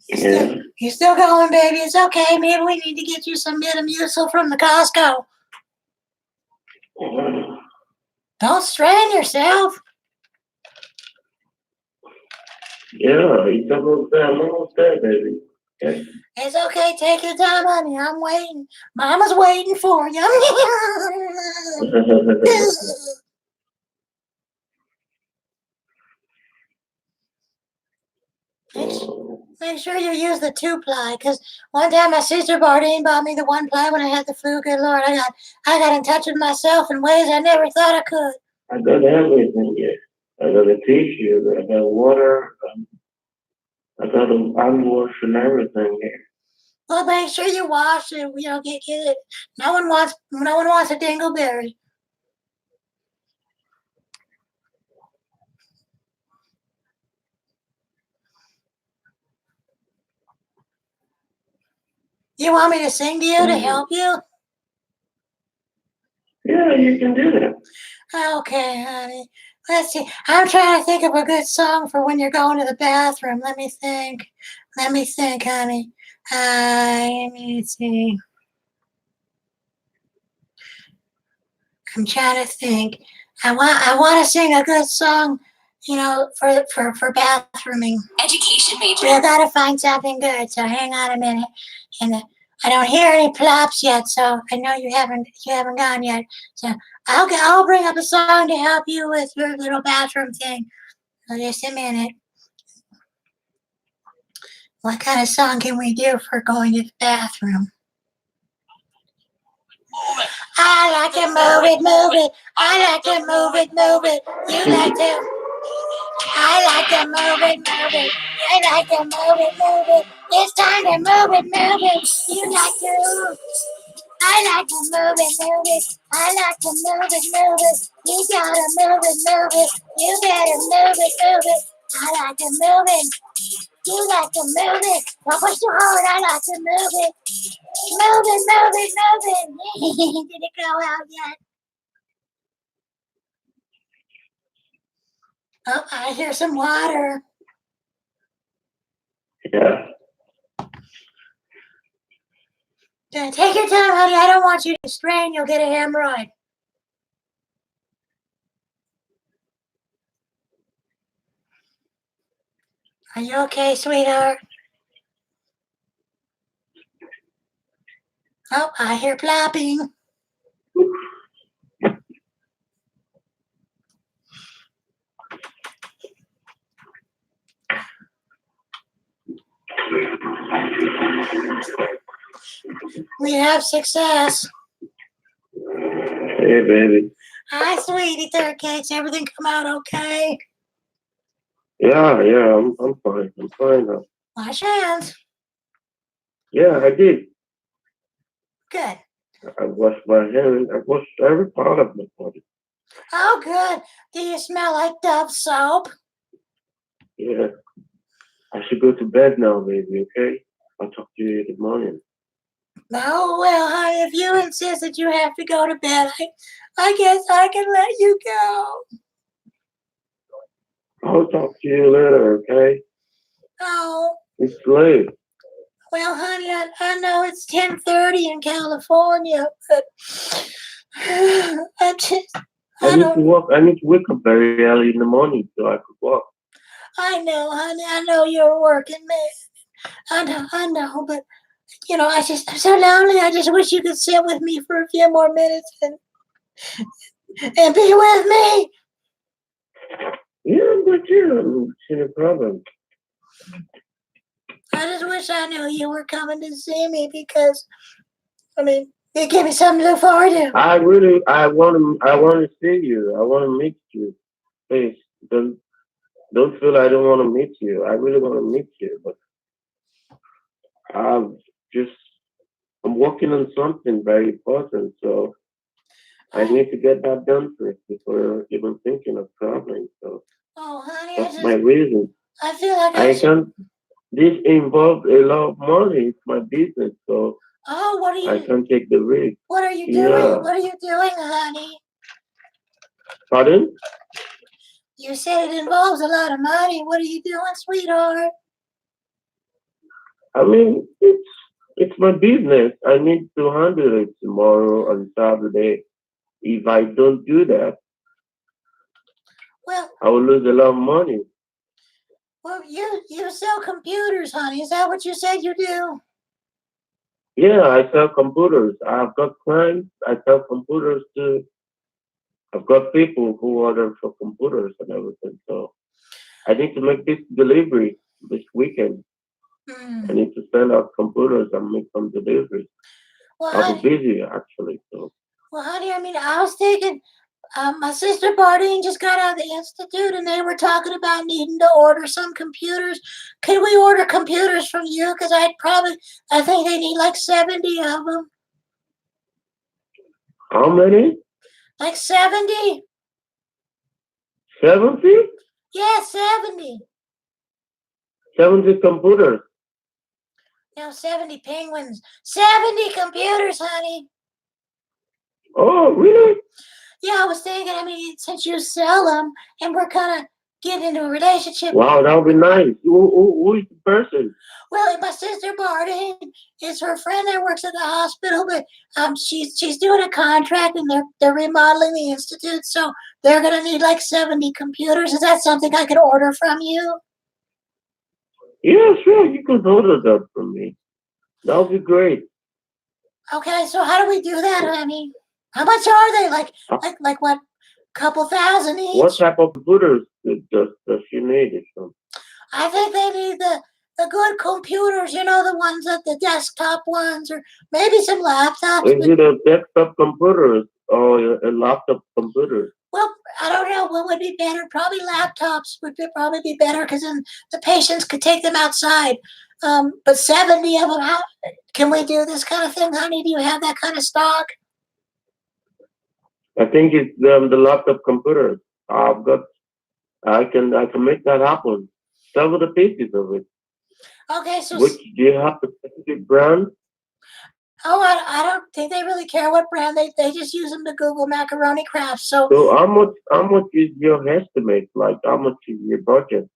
Yeah. You're still going, baby. It's okay. Maybe we need to get you some Metamucil from the Costco. Don't strain yourself. Yeah, it's almost there. I'm almost there, baby. Okay. It's okay. Take your time, honey. I'm waiting. Mama's waiting for you. Make sure you use the 2-ply, because one time my sister Bardine bought me the 1-ply when I had the flu. Good Lord, I got in touch with myself in ways I never thought I could. I got everything here. I got a tissue. I got water. I got a hand wash and everything here. Well, make sure you wash it. Get it. No one wants a dingleberry. You want me to sing to you to help you? Yeah, you can do that. Okay, honey. Let's see. I'm trying to think of a good song for when you're going to the bathroom. Let me think. Let me think, honey. Let me see. I'm trying to think. I want to sing a good song, for bathrooming. Education major. I gotta find something good. So hang on a minute. And I don't hear any plops yet, so I know you haven't gone yet. So I'll bring up a song to help you with your little bathroom thing. So just a minute. What kind of song can we do for going to the bathroom? I like to move it, move it. I like to move it, move it. You like to. I like to move it, move it. I like to move it, move it. It's time to move it, move it. You like to. I like to move it, move it. I like to move it, move it. You gotta move it, move it. You better move it, move it. I like to move it. You like to move it. Don't push too hard. I like to move it. Move it, move it, move it. Did it go out yet? Oh, I hear some water. Yeah. Take your time, honey. I don't want you to strain. You'll get a hemorrhoid. Are you okay, sweetheart? Oh, I hear plopping. We have success. Hey, baby. Hi, sweetie, third cakes. Everything come out okay? Yeah, I'm fine. I'm fine now. Wash your hands. Yeah, I did. Good. I washed my hands. I washed every part of my body. Oh, good. Do you smell like Dove soap? Yeah. I should go to bed now, baby, okay? I'll talk to you in the morning. Oh, well, honey, if you insist that you have to go to bed, I guess I can let you go. I'll talk to you later, okay? Oh, It's late. well, honey, I know it's 10:30 in California, but I I need to wake up very early in the morning so I could walk. I know, honey, I know you're a working man. I know, but I'm so lonely. I just wish you could sit with me for a few more minutes and be with me. Yeah, but yeah, I don't see no problem. I just wish I knew you were coming to see me because, it gave me something to look forward to. I want to see you. I want to meet you. Please, don't feel I don't want to meet you. I really want to meet you, but I'm just, I'm working on something very important, so I need to get that done first before even thinking of traveling. So Oh, honey, that's my reason. I feel like I can't. This involves a lot of money. It's my business, so Oh, I can't take the risk. what are you doing? Yeah. What are you doing, honey? Pardon? You said it involves a lot of money. What are you doing, sweetheart? I mean, it's my business. I need to handle it tomorrow on Saturday. If I don't do that, Well, I will lose a lot of money. you sell computers, honey. Is that what you said you do? Yeah, I sell computers. I've got clients. I sell computers too. I've got people who order for computers and everything. So I need to make this delivery this weekend. I need to send out computers and make some deliveries. Well, I'll honey, be busy actually. So I was thinking, my sister Bardine just got out of the institute, and they were talking about needing to order some computers. Could we order computers from you? Because I think they need like 70 of them. how many? Like 70? 70? Yeah, 70. 70 computers. No, 70 penguins. 70 computers, honey. Oh, really? Yeah, I was thinking, I mean, since you sell them and we're kind of getting into a relationship. Wow, that would be nice. Who is the person? Well, my sister Barty is her friend that works at the hospital, but she's doing a contract and they're remodeling the institute, so they're gonna need like 70 computers. Is that something I could order from you? Yeah, sure. You can order that from me. That would be great. Okay, so how do we do that, honey? How much are they? Like what? Couple thousand What each? type of computers does she need? Or something? I think they need the good computers, you know, the ones that the desktop ones, or maybe some laptops. Is But it a desktop computer or a laptop computer? well, I don't know what would be better. Probably laptops would probably be better because then the patients could take them outside. But 70 of them, how can we do this kind of thing, honey? Do you have that kind of stock? I think it's the laptop computers. I've got. I can make that happen. Several the pieces of it. Okay, so Which do you have the specific brand? oh, I don't think they really care what brand they just use them to Google macaroni crafts. So So how much is your estimate? Like how much is your budget?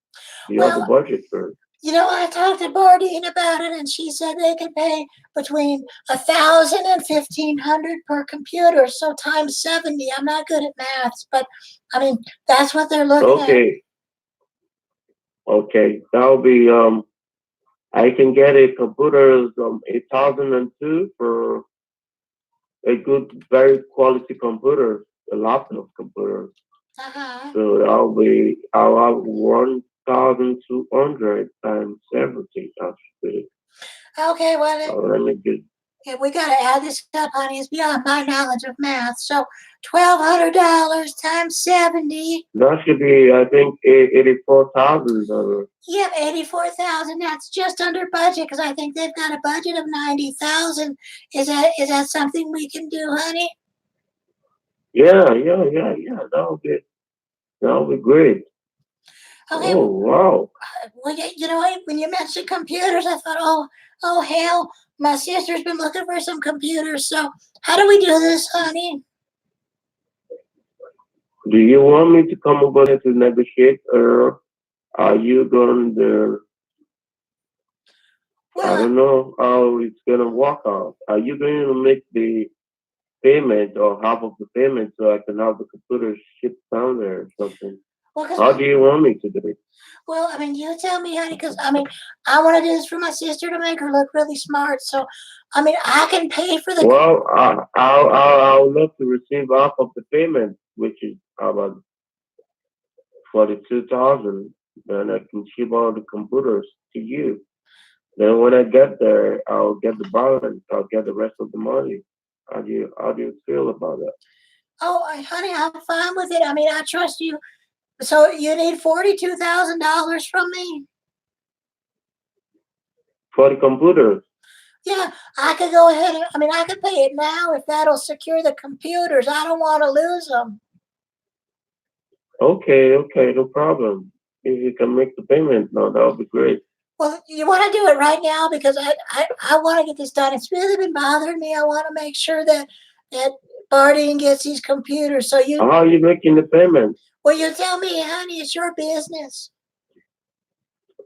Do you have a well, budget for it? you know, I talked to Bardine about it, and she said they could pay between 1,000 and 1,500 per computer. So times 70. I'm not good at maths, but I mean that's what they're looking at. Okay, okay. That'll be I can get a computer 8002 for a good, very quality computer, a laptop computer. Uh-huh. So I'll have 1,200 times 70. That's good. Okay, well, Let me get yeah, we got to add this up, honey. It's beyond my knowledge of math. So $1,200 times 70. that should be I think 84,000. Yep, 84,000. That's just under budget because I think they've got a budget of 90,000. Is that something we can do, honey? Yeah. That'll be great. Okay. Oh wow. Well, you know, when you mentioned computers, I thought, oh, hell, my sister's been looking for some computers. So how do we do this, honey? Do you want me to come over there to negotiate, or are you going to? I Well, don't know how it's gonna work out. Are you going to make the payment or half of the payment so I can have the computer shipped down there or something? well, How do you want me to do it? well, I mean, you tell me, honey, because I mean, I want to do this for my sister to make her look really smart. So, I mean, I can pay for the. Well, I'll love to receive half of the payment, which is about 42,000. Then I can ship all the computers to you. Then when I get there, I'll get the balance. I'll get the rest of the money. How do you feel about that? Oh, honey, I'm fine with it. I mean, I trust you. So you need $42,000 from me? For the computers, Yeah, I could go ahead and, I mean, I could pay it now if that'll secure the computers. I don't want to lose them. okay, no problem. If you can make the payment now, that would be great. Well, you want to do it right now because I want to get this done. It's really been bothering me. I want to make sure that Bardine gets these computers. So How are you making the payment? well, you tell me, honey, it's your business.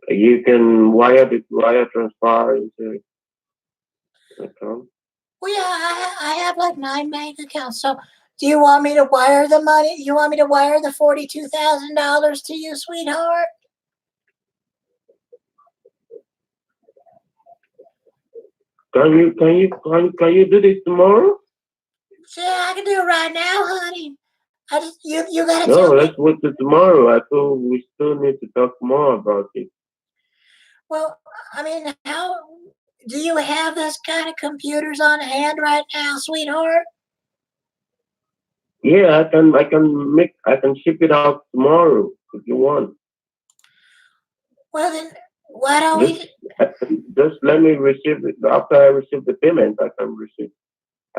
You can wire transfer into account. Well, yeah, I have like 9 bank accounts. So do you want me to wire the money? You want me to wire the $42,000 to you, sweetheart? Can you do this tomorrow? Yeah, I can do it right now, honey. I just you gotta No, tell me. let's wait till tomorrow. I thought we still need to talk more about it. Well, I mean, how do you have this kind of computers on hand right now, sweetheart? Yeah, I can ship it out tomorrow if you want. Well, then why don't Just we? just let me receive it. After I receive the payment, I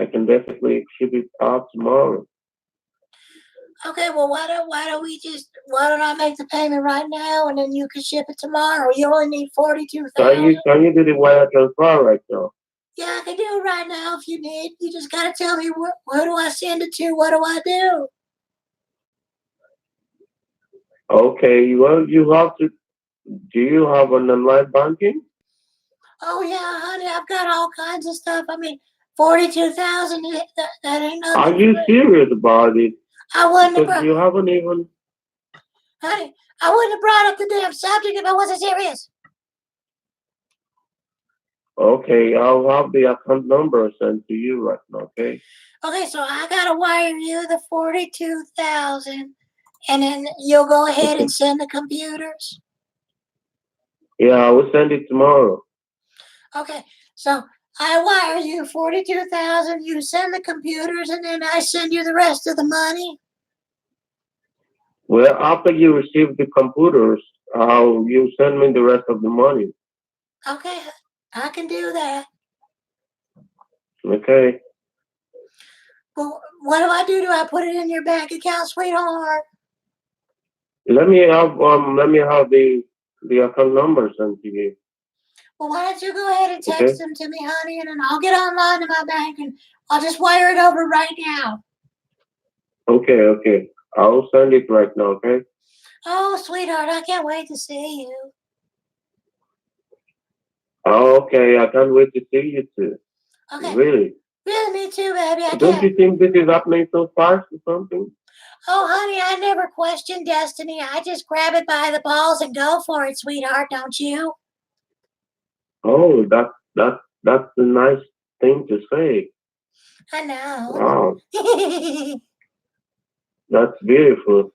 can definitely ship it out tomorrow. Okay, well, why don't I make the payment right now and then you can ship it tomorrow? You only need 42,000. Can you do the wire transfer right now? Yeah, I can do it right now if you need. You just gotta tell me where do I send it to? What do I do? Okay, well, you have to. Do you have an online banking? Oh yeah, honey, I've got all kinds of stuff. I mean, 42,000. That ain't Are nothing. you serious about it? I wouldn't have Because brought, you haven't even. honey. I wouldn't have brought up the damn subject if I wasn't serious. Okay, I'll have the account number sent to you right now. Okay. Okay, so I gotta wire you the 42,000, and then you'll go ahead and send the computers. Yeah, I will send it tomorrow. Okay, so I wire you 42,000. You send the computers, and then I send you the rest of the money. Well, after you receive the computers, you send me the rest of the money. Okay, I can do that. Okay. Well, what do I do? Do I put it in your bank account, sweetheart? Let me have the account number sent to you. Well, why don't you go ahead and Okay. text them to me, honey, and then I'll get online to my bank and I'll just wire it over right now. Okay. I'll send it right now. Okay. Oh, sweetheart, I can't wait to see you. Okay, I can't wait to see you too. Okay, Really? me too, baby. I Don't can't. you think this is happening so fast or something? Oh, honey, I never question destiny. I just grab it by the balls and go for it, sweetheart, don't you? Oh, that's a nice thing to say. I know. Wow, that's beautiful.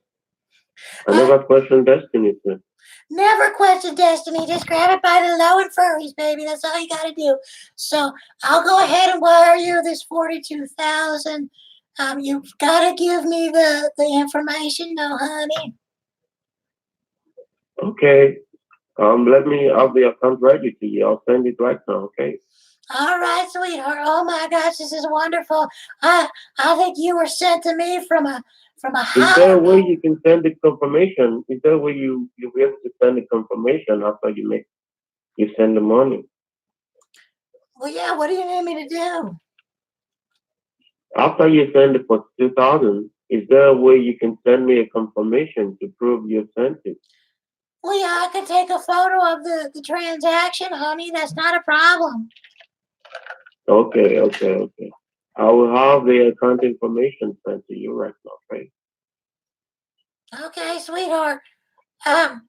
I never questioned destiny too. Never question destiny. Just grab it by the low and furries, baby. That's all you gotta do. So I'll go ahead and wire you this 42,000. You've gotta give me the information, though, honey. Okay. Let me have the account ready to you. I'll send it right now. Okay. All right, sweetheart. Oh my gosh, this is wonderful. I think you were sent to me from a Is there higher. a way you can send the confirmation? Is there a way you'll be able to send the confirmation after you send the money? Well, yeah. What do you need me to do? After you send it for 2,000, is there a way you can send me a confirmation to prove you sent it? Well, yeah, I could take a photo of the transaction, honey. That's not a problem. Okay. I will have the account information sent to you right now. Okay. Okay, sweetheart. I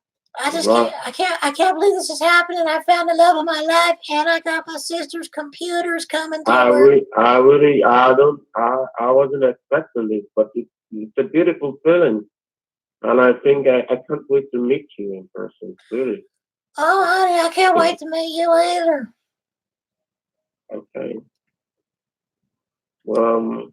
just Well, I can't believe this is happening. I found the love of my life, and I got my sister's computers coming to work. I wasn't expecting this, but it's a beautiful feeling. And I think I can't wait to meet you in person. Really. Oh, honey, I can't wait to meet you either. Okay. Well,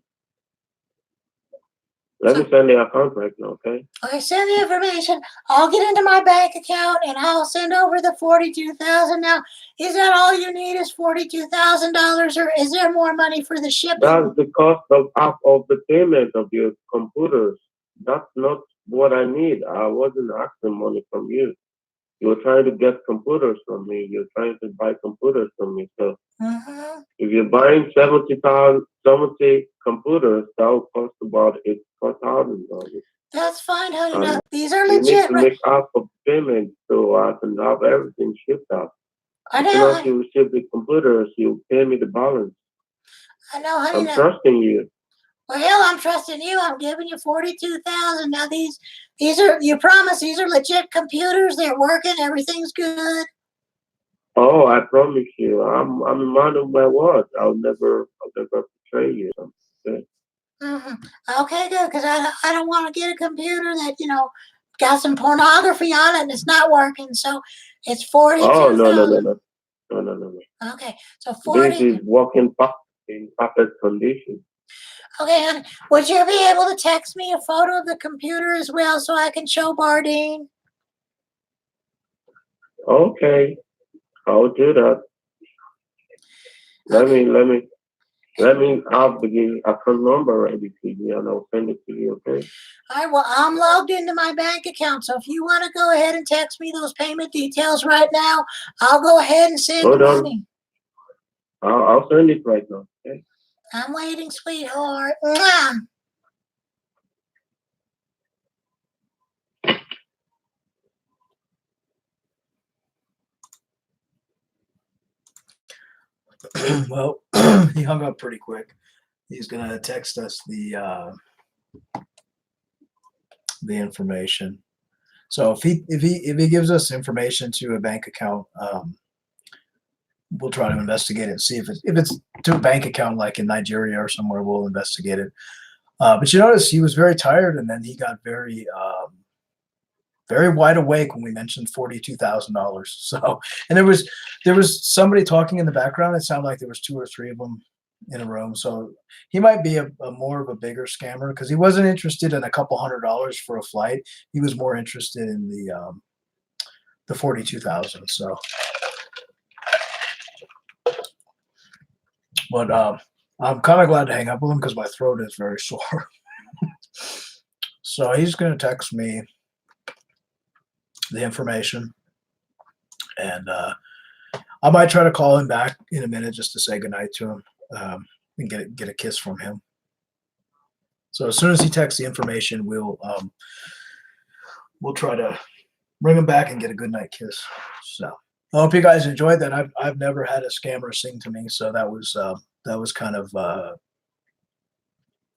let me send the account right now, okay? Okay, send the information. I'll get into my bank account and I'll send over the 42,000. Now, is that all you need? Is $42,000, or is there more money for the shipping? That's the cost of half of the payment of your computers. That's not what I need. I wasn't asking money from you. You were trying to get computers from me. You're trying to buy computers from me. So if you're buying 70 computers, that will cost about $4,000. That's fine, honey. Now, And these are you need legit. to make half of payment so I can have everything shipped out. I As know, soon as honey. you receive the computers, you pay me the balance. I know, honey. I'm Now, trusting you. well, hell, I'm trusting you. I'm giving you 42,000. Now, these are, you promise these are legit computers. They're working. Everything's good. Oh, I promise you, I'm a man of my word. I'll never betray you. Okay. Okay, good. Because I don't want to get a computer that, got some pornography on it and it's not working. So it's 42,000. Oh no. Okay, so This 40. is working in perfect condition. Okay, honey, would you be able to text me a photo of the computer as well so I can show Bardine? Okay, I'll do that. Okay. Let me have the account number ready to you, and I'll send it to you. Okay. All right, well, I'm logged into my bank account, so if you want to go ahead and text me those payment details right now, I'll go ahead and send the Hold on. money. I'll send it right now. Okay. I'm waiting, sweetheart. Mwah. Well, he hung up pretty quick. He's gonna text us the information. So if he gives us information to a bank account, we'll try to investigate it and see if it's to a bank account like in Nigeria or somewhere. We'll investigate it. But you notice he was very tired, and then he got very wide awake when we mentioned $42,000. So, and there was somebody talking in the background. It sounded like there was 2 or 3 of them in a room. So he might be a more of a bigger scammer, because he wasn't interested in a couple $100s for a flight. He was more interested in the 42,000. So, but I'm kind of glad to hang up with him because my throat is very sore. So he's going to text me the information, and I might try to call him back in a minute just to say goodnight to him, and get a kiss from him. So as soon as he texts the information, we'll try to bring him back and get a goodnight kiss. So I hope you guys enjoyed that. I've never had a scammer sing to me, so that was kind of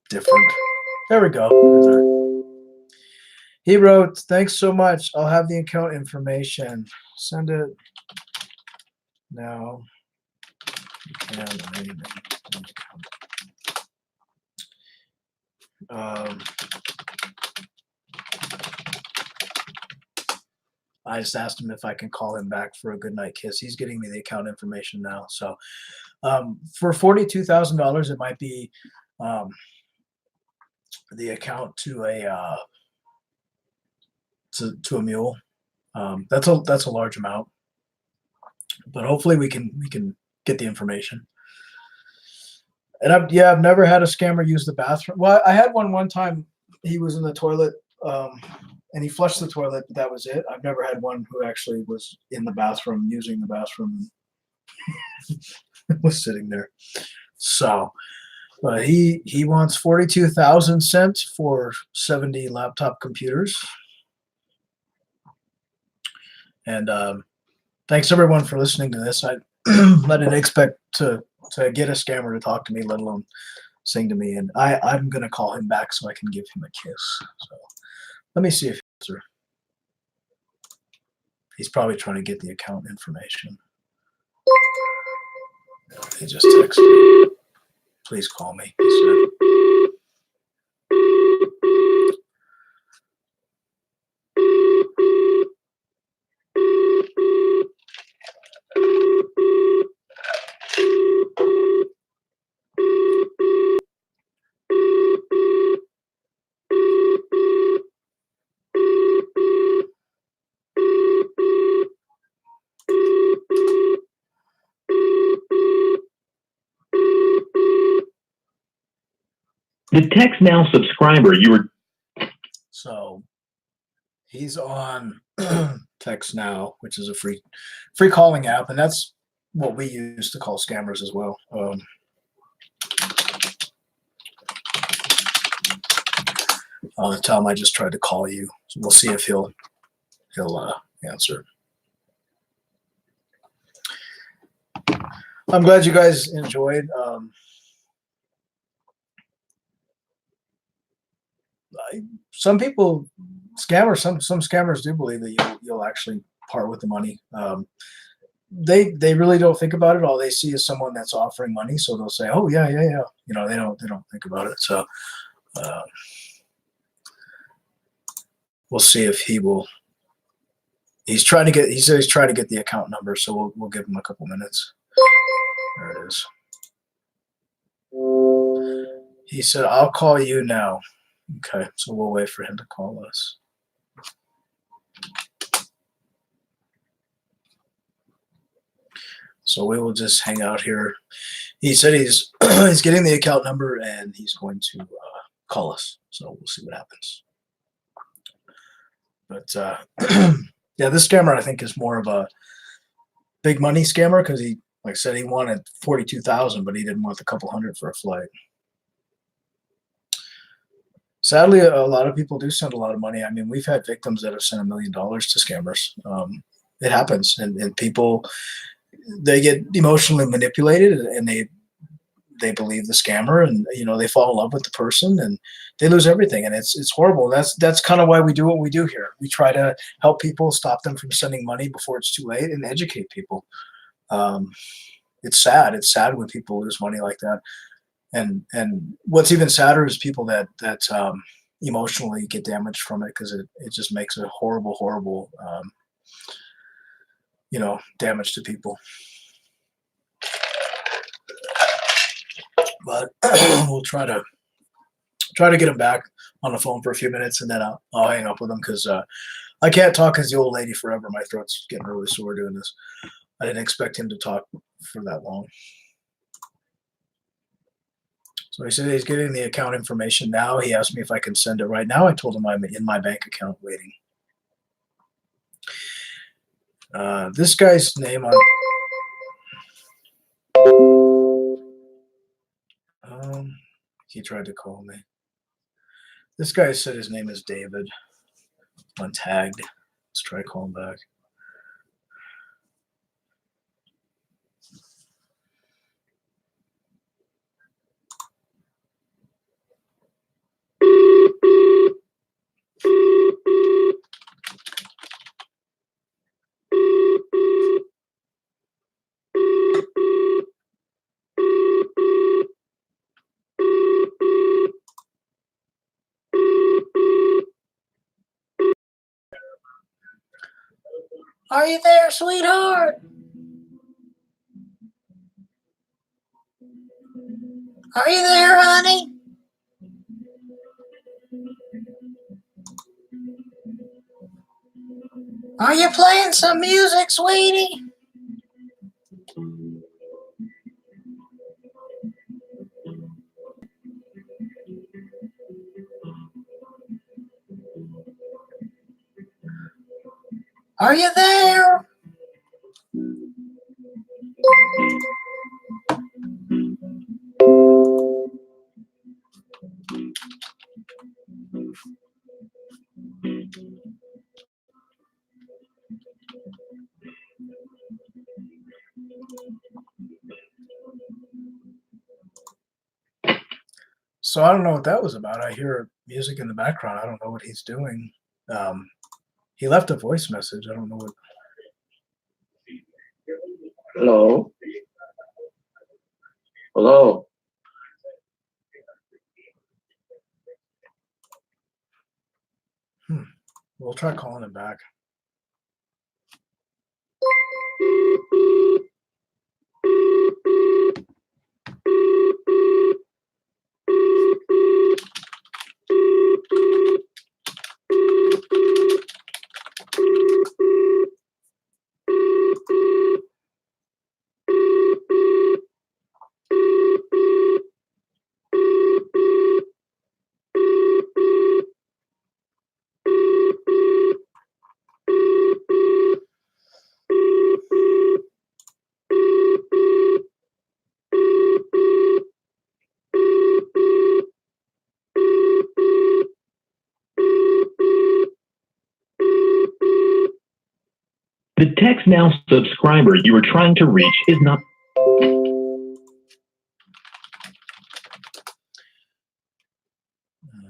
different. There we go. He wrote, "Thanks so much. I'll have the account information. Send it now. You can name it. I just asked him if I can call him back for a goodnight kiss. He's getting me the account information now. So for $42,000, it might be the account to a to a mule. That's a large amount, but hopefully we can get the information. And I've never had a scammer use the bathroom. Well, I had one time. He was in the toilet, and he flushed the toilet, but that was it. I've never had one who actually was in the bathroom, using the bathroom, was sitting there. So he wants 42,000 sent for 70 laptop computers. And thanks everyone for listening to this. I didn't expect to get a scammer to talk to me, let alone sing to me. And I'm gonna call him back so I can give him a kiss. So let me see if he's probably trying to get the account information. He just texted me. Please call me, he said. The Text Now subscriber you were. So he's on Text Now, which is a free calling app, and that's what we use to call scammers as well. I'll tell him I just tried to call you. So we'll see if he'll answer. I'm glad you guys enjoyed. Some people, some scammers do believe that you'll actually part with the money. They really don't think about it. All they see is someone that's offering money, so they'll say, "Oh yeah." You know, they don't think about it. So we'll see if he will. He said he's trying to get the account number, so we'll give him a couple minutes. There it is. He said, "I'll call you now." Okay, so we'll wait for him to call us. So we will just hang out here. He said he's he's getting the account number and he's going to call us. So we'll see what happens. But yeah, this scammer I think is more of a big money scammer because Like I said, he wanted 42,000, but he didn't want the couple hundred for a flight. Sadly, a lot of people do send a lot of money. I mean, we've had victims that have sent $1 million to scammers. It happens, and people, they get emotionally manipulated, and they believe the scammer, and they fall in love with the person, and they lose everything, and it's horrible. That's kind of why we do what we do here. We try to help people, stop them from sending money before it's too late, and educate people. It's sad. It's sad when people lose money like that. And what's even sadder is people that emotionally get damaged from it, because it just makes a horrible damage to people. But we'll try to get him back on the phone for a few minutes, and then I'll hang up with him, because I can't talk as the old lady forever. My throat's getting really sore doing this. I didn't expect him to talk for that long. So he said he's getting the account information now. He asked me if I can send it right now. I told him I'm in my bank account waiting. This guy's name on... he tried to call me. This guy said his name is David. Untagged. Let's try calling back. Are you there, sweetheart? Are you there, honey? Are you playing some music, sweetie? Are you there? So I don't know what that was about. I hear music in the background. I don't know what he's doing. He left a voice message. I don't know what. Hello? Hello? We'll try calling him back. The Text Now subscriber you are trying to reach is not.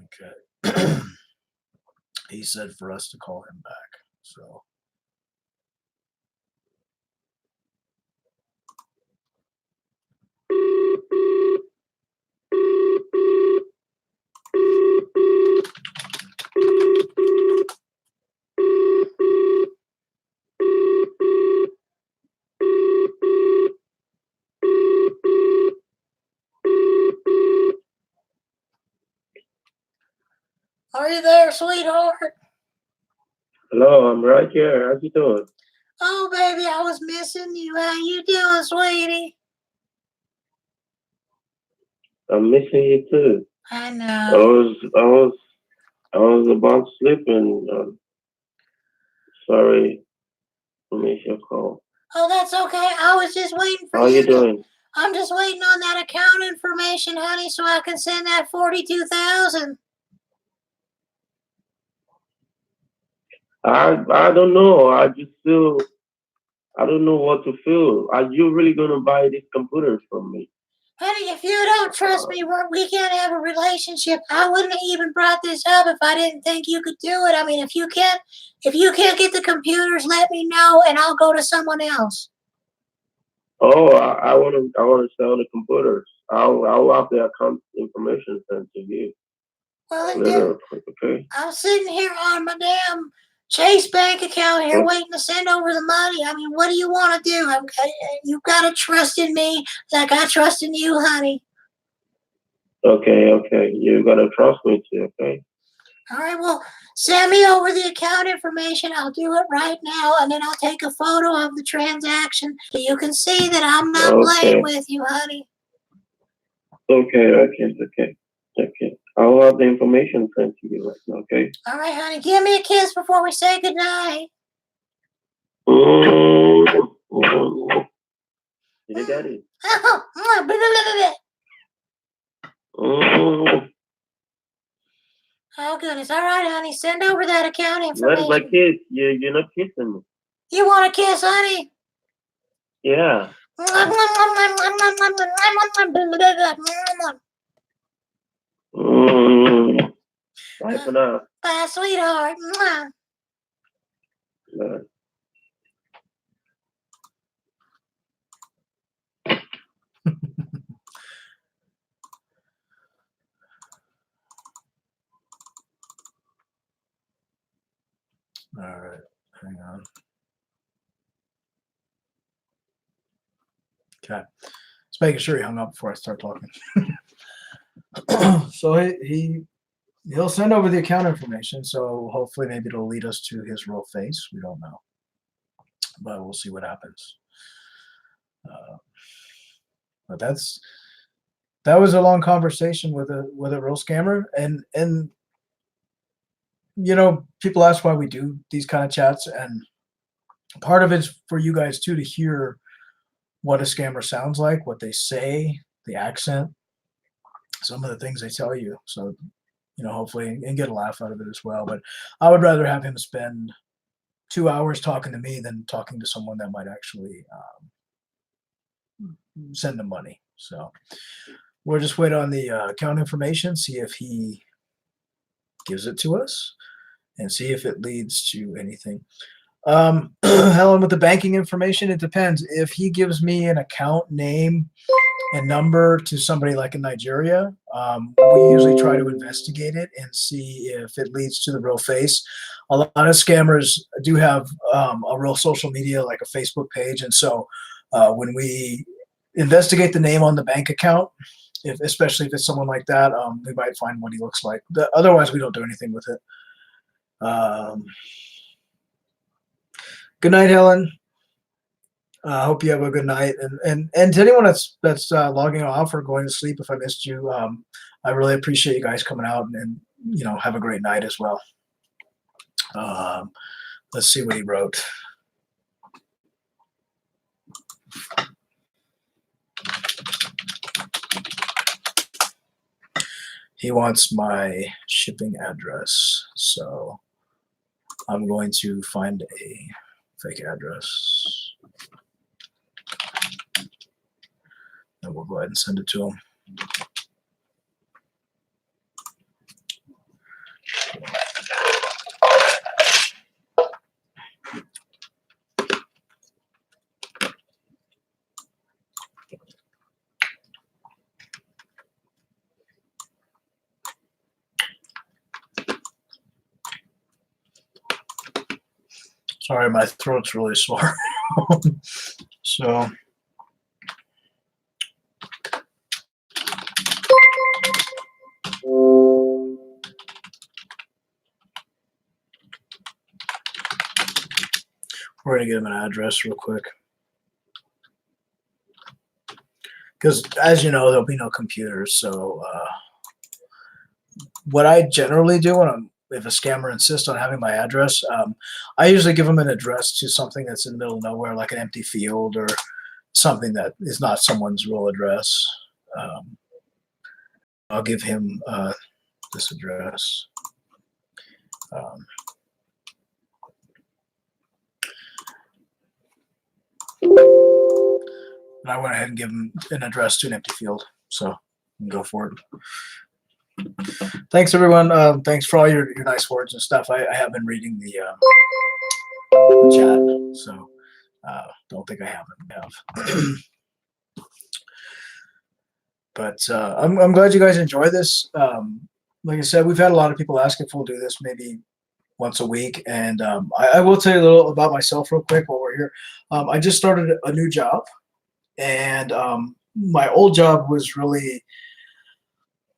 Okay. He said for us to call him back. So. Are you there, sweetheart? Hello, I'm right here. How you doing? Oh, baby, I was missing you. How you doing, sweetie? I'm missing you too. I I know. was about to sleep, and sorry I missed your call. Oh, that's okay. I was just waiting for How you you to. doing? I'm just waiting on that account information, honey, so I can send that 42,000. I don't know. I just feel I don't know what to feel. Are you really gonna buy these computers from me? Honey, if you don't trust me, we can't have a relationship. I wouldn't have even brought this up if I didn't think you could do it. I mean, if you can't get the computers, let me know and I'll go to someone else. Oh, I wanna sell the computers. I'll have the account information sent to you Well, then, later. Okay. I'm sitting here on my damn Chase bank account here waiting to send over the money. I mean, what do you want to do? You've got to trust in me like I trust in you, honey. Okay. You gotta trust me too. Okay. All right, well, send me over the account information. I'll do it right now, and then I'll take a photo of the transaction so you can see that I'm not playing with you, honey. Okay. I'll have the information sent to you right now. Okay. All right, honey, give me a kiss before we say goodnight. Did you get it? Oh, goodness. All right, honey, send over that account Where's information. my kiss? You're not kissing me. You want a kiss, honey? Yeah. Bye for now. Bye, sweetheart. Bye. All right, hang on. Okay, just making sure he hung up before I start talking. So he'll send over the account information. So hopefully maybe it'll lead us to his real face. We don't know, but we'll see what happens. But that was a long conversation with a real scammer, and you know, people ask why we do these kind of chats, and part of it's for you guys too to hear what a scammer sounds like, what they say, the accent, some of the things they tell you. So, you know, hopefully and get a laugh out of it as well. But I would rather have him spend 2 hours talking to me than talking to someone that might actually send him money. So we'll just wait on the account information, see if he gives it to us, and see if it leads to anything. Helen, with the banking information, it depends. If he gives me an account name and number to somebody like in Nigeria, we usually try to investigate it and see if it leads to the real face. A lot of scammers do have a real social media, like a Facebook page, and so when we investigate the name on the bank account, especially if it's someone like that, we might find what he looks like. Otherwise, we don't do anything with it. Good night, Helen. I hope you have a good night. And to anyone that's logging off or going to sleep, if I missed you, I really appreciate you guys coming out and you know, have a great night as well. Let's see what he wrote. He wants my shipping address, so I'm going to find a fake address. And we'll go ahead and send it to him. Sorry, my throat's really sore. So we're going to get him an address real quick. Because as you know, there'll be no computers. So what I generally do when if a scammer insists on having my address, I usually give them an address to something that's in the middle of nowhere, like an empty field or something that is not someone's real address. I'll give him this address. And I went ahead and give him an address to an empty field, so you can go for it. Thanks, everyone. Thanks for all your nice words and stuff. I have been reading the chat, so don't think I haven't. But I'm glad you guys enjoy this. Like I said, we've had a lot of people ask if we'll do this maybe once a week, and I will tell you a little about myself real quick while we're here. I just started a new job, and my old job was really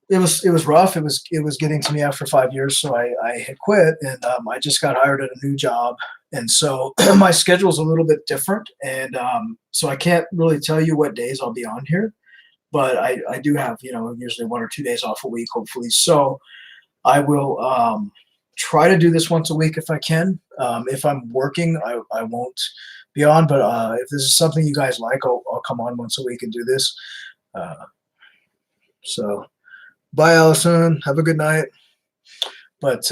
it was rough. It was getting to me after 5 years, so I had quit, and I just got hired at a new job, and so my schedule's a little bit different, and so I can't really tell you what days I'll be on here, but I do have usually 1 or 2 days off a week, hopefully. So I will try to do this once a week if I can. If I'm working, I won't be on, but if this is something you guys like, I'll come on once a week and do this. So bye, Allison. Have a good night. But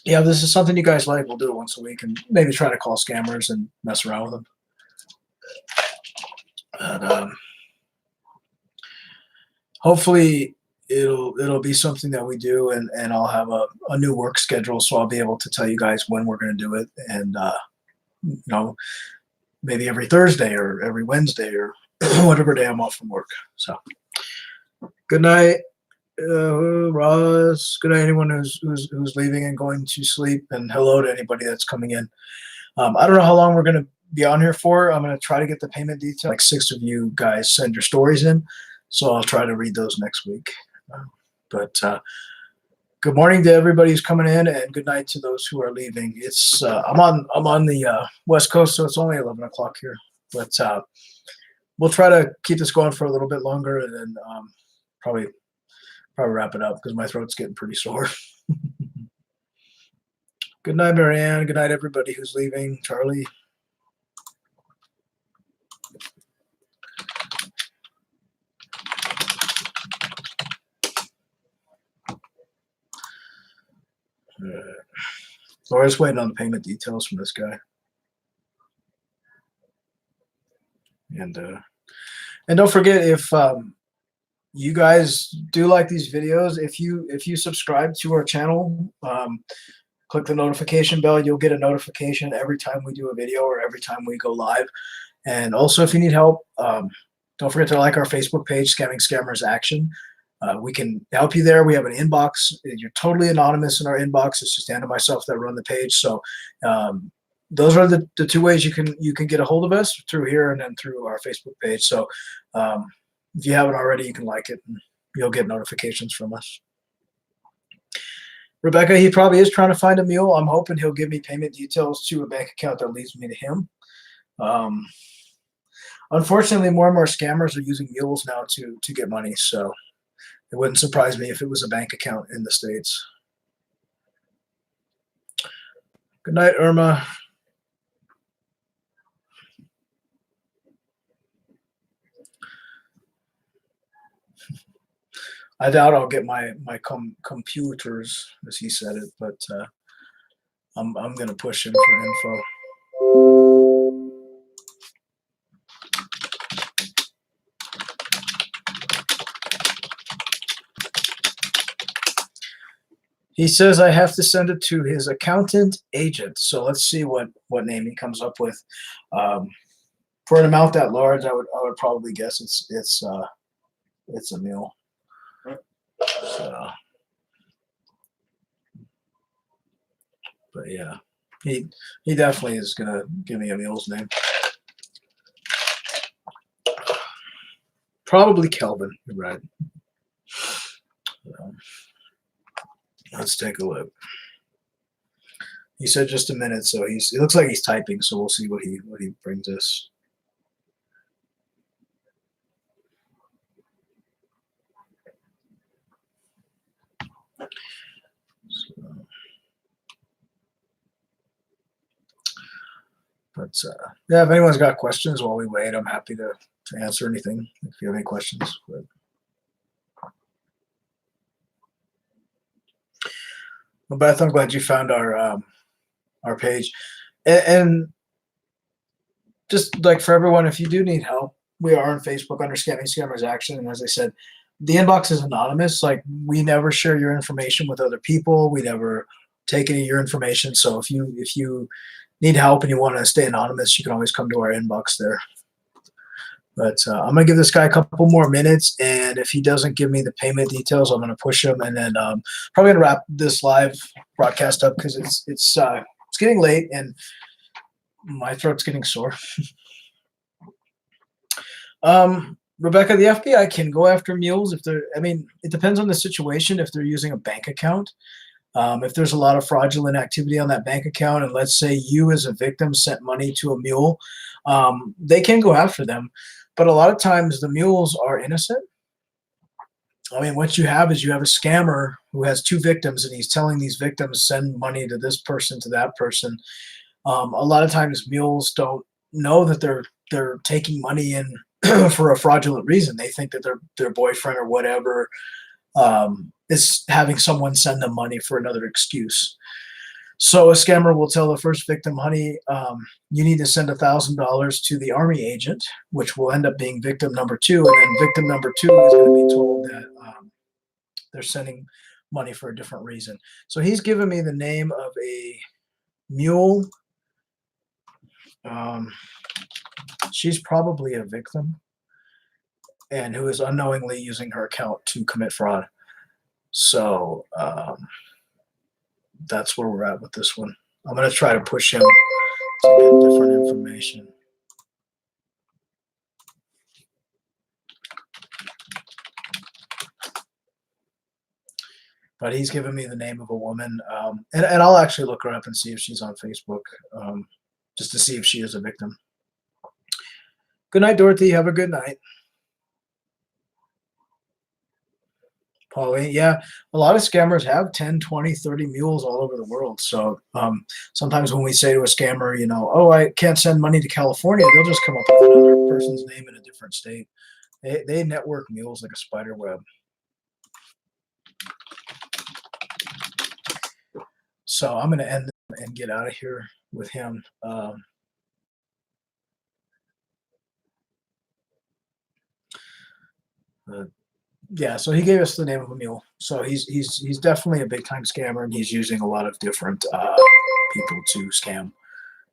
yeah, if this is something you guys like, we'll do it once a week and maybe try to call scammers and mess around with them. And hopefully it'll be something that we do, and I'll have a new work schedule, so I'll be able to tell you guys when we're going to do it, and maybe every Thursday or every Wednesday or whatever day I'm off from work. So good night, Ross. Good night, anyone who's leaving and going to sleep, and hello to anybody that's coming in. I don't know how long we're going to be on here for. I'm going to try to get the payment detail. Like 6 of you guys send your stories in, so I'll try to read those next week. But good morning to everybody who's coming in, and good night to those who are leaving. It's I'm on the West Coast, so it's only 11 o'clock here. But we'll try to keep this going for a little bit longer, and then probably wrap it up because my throat's getting pretty sore. Good night, Marianne. Good night, everybody who's leaving. Charlie. So we're just waiting on the payment details from this guy. And don't forget, if you guys do like these videos, if you subscribe to our channel, click the notification bell, you'll get a notification every time we do a video or every time we go live. And also, if you need help, don't forget to like our Facebook page, Scamming Scammers Action. We can help you there. We have an inbox. You're totally anonymous in our inbox. It's just Anna and myself that run the page. So those are the 2 ways you can get a hold of us, through here and then through our Facebook page. So if you haven't already, you can like it and you'll get notifications from us. Rebecca, he probably is trying to find a mule. I'm hoping he'll give me payment details to a bank account that leads me to him. Unfortunately, more and more scammers are using mules now to get money. So it wouldn't surprise me if it was a bank account in the States. Good night, Irma. I doubt I'll get my computers, as he said it, but I'm going to push him for info. He says I have to send it to his accountant agent. So let's see what name he comes up with. For an amount that large, I would probably guess it's a mule. So, but yeah, he definitely is gonna give me a mule's name. Probably Kelvin. You're right. Let's take a look. He said just a minute, so it looks like he's typing, so we'll see what he brings us. So, But yeah, if anyone's got questions while we wait, I'm happy to answer anything if you have any questions. But, well, Beth, I'm glad you found our page, and just like for everyone, if you do need help, we are on Facebook under Scamming Scammers Action, and as I said, the inbox is anonymous. Like, we never share your information with other people. We never take any of your information. So if you need help and you want to stay anonymous, you can always come to our inbox there. But I'm gonna give this guy a couple more minutes, and if he doesn't give me the payment details, I'm gonna push him, and then probably gonna wrap this live broadcast up because it's getting late and my throat's getting sore. Rebecca, the FBI can go after mules if they're, I mean, it depends on the situation. If they're using a bank account, if there's a lot of fraudulent activity on that bank account, and let's say you as a victim sent money to a mule, they can go after them. But a lot of times the mules are innocent. I mean, what you have is you have a scammer who has two victims, and he's telling these victims, send money to this person, to that person. A lot of times mules don't know that they're taking money in for a fraudulent reason. They think that their boyfriend or whatever is having someone send them money for another excuse. So a scammer will tell the first victim, honey, you need to send $1,000 to the army agent, which will end up being victim number 2. And then victim number 2 is going to be told that they're sending money for a different reason. So he's given me the name of a mule. She's probably a victim and who is unknowingly using her account to commit fraud. So that's where we're at with this one. I'm going to try to push him to get different information. But he's given me the name of a woman. And I'll actually look her up and see if she's on Facebook, just to see if she is a victim. Good night, Dorothy. Have a good night. Pauline, yeah, a lot of scammers have 10, 20, 30 mules all over the world. So sometimes when we say to a scammer, you know, oh, I can't send money to California, they'll just come up with another person's name in a different state. They network mules like a spider web. So I'm going to end and get out of here with him. Yeah, so he gave us the name of a mule. So he's definitely a big time scammer, and he's using a lot of different people to scam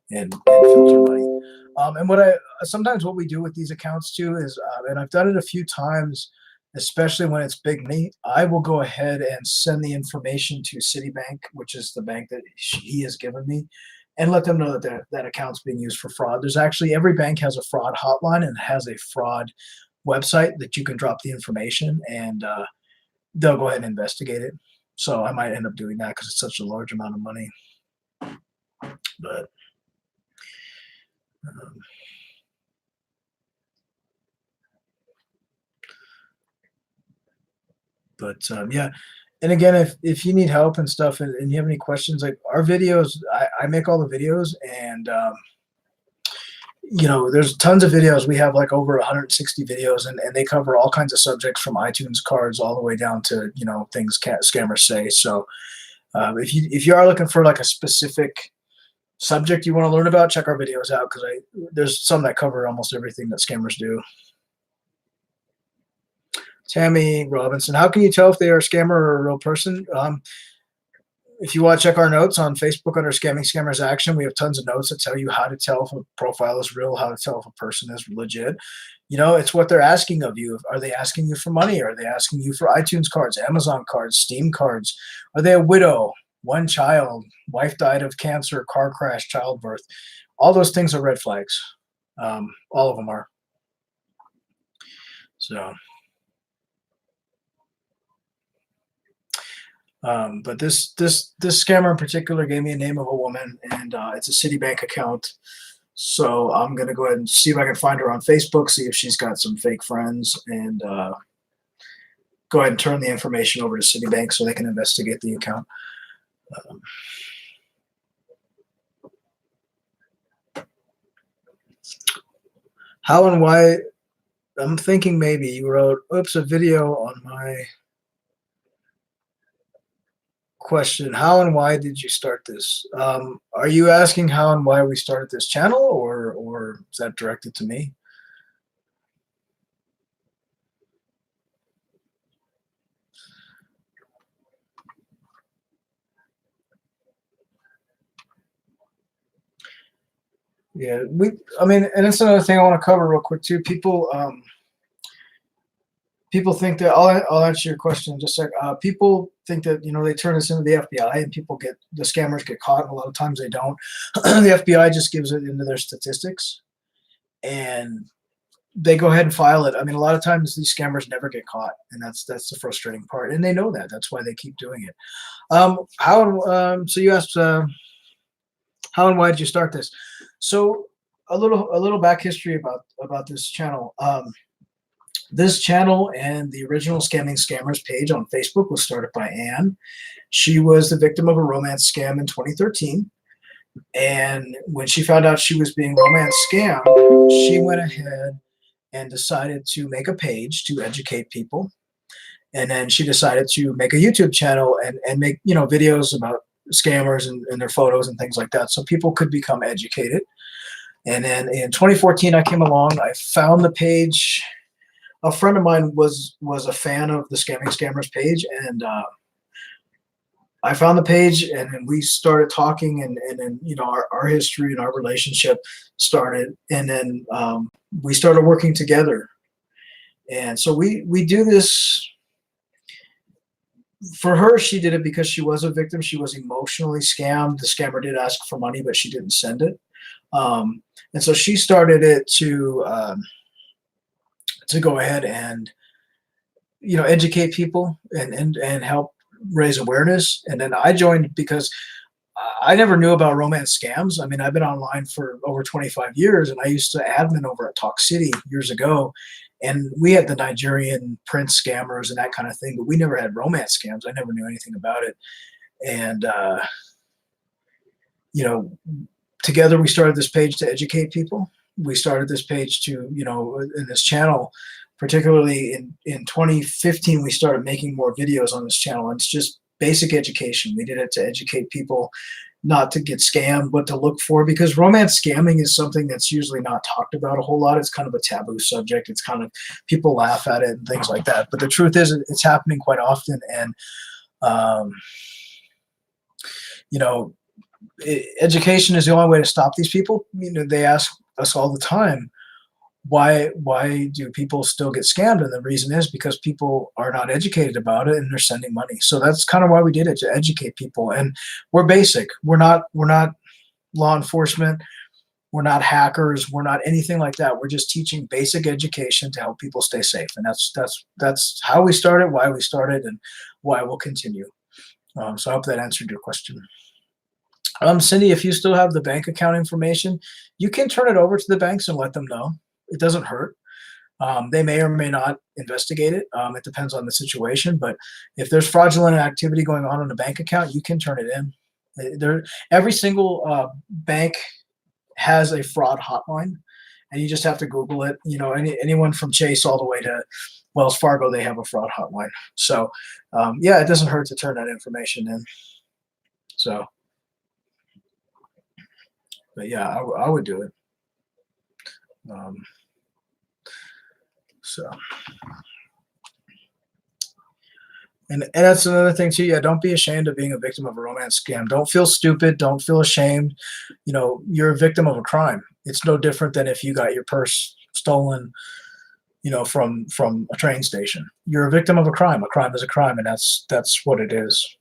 and filter money. And sometimes what we do with these accounts too is, and I've done it a few times, especially when it's big money, I will go ahead and send the information to Citibank, which is the bank that he has given me, and let them know that that account's being used for fraud. There's actually, every bank has a fraud hotline and has a fraud website that you can drop the information, and they'll go ahead and investigate it. So I might end up doing that because it's such a large amount of money. But yeah, and again, if you need help and stuff, and you have any questions, like our videos, I make all the videos, and you know, there's tons of videos. We have like over 160 videos, and they cover all kinds of subjects from iTunes cards all the way down to, you know, things scammers say. So if you are looking for like a specific subject you want to learn about, check our videos out, because there's some that cover almost everything that scammers do. Tammy Robinson, how can you tell if they are a scammer or a real person? If you want to check our notes on Facebook under Scamming Scammers Action, we have tons of notes that tell you how to tell if a profile is real, how to tell if a person is legit. You know, it's what they're asking of you. Are they asking you for money? Are they asking you for iTunes cards, Amazon cards, Steam cards? Are they a widow, one child, wife died of cancer, car crash, childbirth? All those things are red flags. All of them are. So. But this scammer in particular gave me a name of a woman, and it's a Citibank account. So I'm going to go ahead and see if I can find her on Facebook, see if she's got some fake friends, and go ahead and turn the information over to Citibank so they can investigate the account. How and why? I'm thinking maybe you wrote, oops, a video on my question. How and why did you start this? Are you asking how and why we started this channel, or is that directed to me? Yeah, I mean, and that's another thing I want to cover real quick too. People think that I'll answer your question in just a sec. People think that, you know, they turn this into the FBI and the scammers get caught, and a lot of times they don't. The FBI just gives it into their statistics, and they go ahead and file it. I mean, a lot of times these scammers never get caught, and that's the frustrating part, and they know that. That's why they keep doing it. So you asked how and why did you start this? So a little back history about this channel. This channel and the original Scamming Scammers page on Facebook was started by Anne. She was the victim of a romance scam in 2013. And when she found out she was being romance scammed, she went ahead and decided to make a page to educate people. And then she decided to make a YouTube channel and make, you know, videos about scammers and their photos and things like that, so people could become educated. And then in 2014, I came along. I found the page. A friend of mine was a fan of the Scamming Scammers page, and I found the page, and then we started talking, and then, you know, our history and our relationship started, and then we started working together. And so we do this for her. She did it because she was a victim. She was emotionally scammed. The scammer did ask for money, but she didn't send it. And so she started it to go ahead and, you know, educate people and help raise awareness. And then I joined because I never knew about romance scams. I mean, I've been online for over 25 years, and I used to admin over at Talk City years ago. And we had the Nigerian prince scammers and that kind of thing, but we never had romance scams. I never knew anything about it. And, you know, together we started this page to educate people. We started this page to, you know, in this channel, particularly in 2015, we started making more videos on this channel. And it's just basic education. We did it to educate people not to get scammed, but to look for, because romance scamming is something that's usually not talked about a whole lot. It's kind of a taboo subject. It's kind of, people laugh at it and things like that. But the truth is, it's happening quite often. And, you know, education is the only way to stop these people. You know, they ask us all the time, why do people still get scammed? And the reason is because people are not educated about it, and they're sending money. So that's kind of why we did it, to educate people. And we're basic. We're not law enforcement. We're not hackers. We're not anything like that. We're just teaching basic education to help people stay safe. And that's how we started, why we started, and why we'll continue. So I hope that answered your question. Cindy, if you still have the bank account information, you can turn it over to the banks and let them know. It doesn't hurt. They may or may not investigate it. It depends on the situation. But if there's fraudulent activity going on in a bank account, you can turn it in. Every single bank has a fraud hotline, and you just have to Google it. You know, anyone from Chase all the way to Wells Fargo, they have a fraud hotline. So, yeah, it doesn't hurt to turn that information in. So. But yeah, I would do it. So, and that's another thing too. Yeah, don't be ashamed of being a victim of a romance scam. Don't feel stupid. Don't feel ashamed. You know, you're a victim of a crime. It's no different than if you got your purse stolen, you know, from a train station. You're a victim of a crime. A crime is a crime, and that's what it is.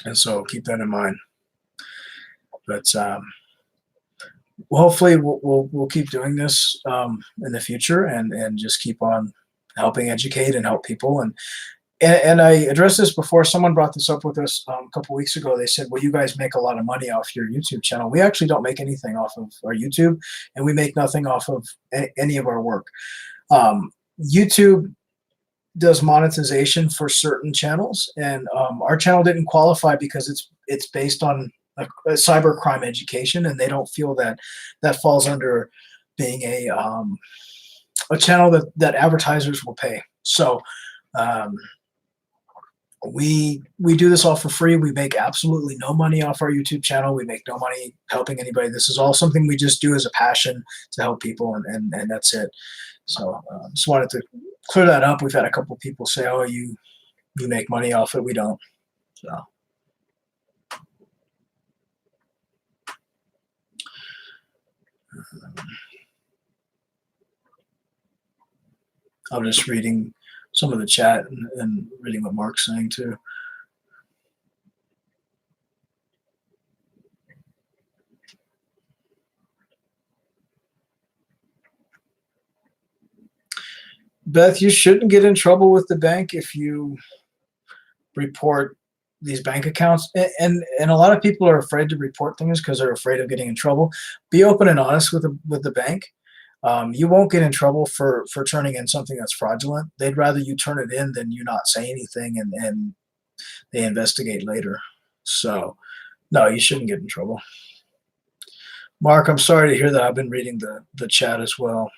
And so keep that in mind. But hopefully we'll keep doing this in the future, and just keep on helping educate and help people. And I addressed this before. Someone brought this up with us a couple weeks ago. They said, well, you guys make a lot of money off your YouTube channel. We actually don't make anything off of our YouTube, and we make nothing off of any of our work. YouTube does monetization for certain channels, and our channel didn't qualify because it's based on a cybercrime education, and they don't feel that falls under being a channel that advertisers will pay. So we do this all for free. We make absolutely no money off our YouTube channel. We make no money helping anybody. This is all something we just do as a passion to help people, and that's it. So just wanted to clear that up. We've had a couple people say, "Oh, you make money off it." We don't. So. I'm just reading some of the chat and reading what Mark's saying too. Beth, you shouldn't get in trouble with the bank if you report these bank accounts. And a lot of people are afraid to report things because they're afraid of getting in trouble. Be open and honest with the bank. You won't get in trouble for turning in something that's fraudulent. They'd rather you turn it in than you not say anything and they investigate later. So, no, you shouldn't get in trouble. Mark, I'm sorry to hear that. I've been reading the chat as well.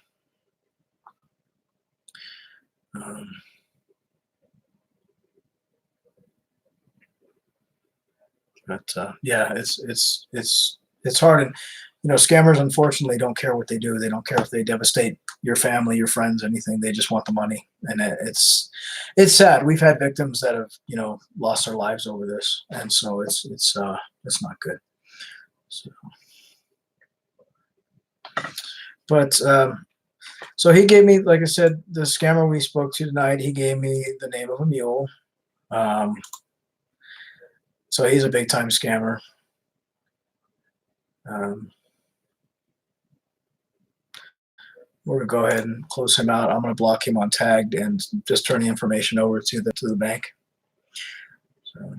Yeah, it's hard, and scammers unfortunately don't care what they do. They don't care if they devastate your family, your friends, anything. They just want the money, and it's sad. We've had victims that have lost their lives over this, and so it's not good. So, but so he gave me, like I said, the scammer we spoke to tonight. He gave me the name of a mule. So he's a big time scammer. We're gonna go ahead and close him out. I'm gonna block him on tagged and just turn the information over to the bank. So.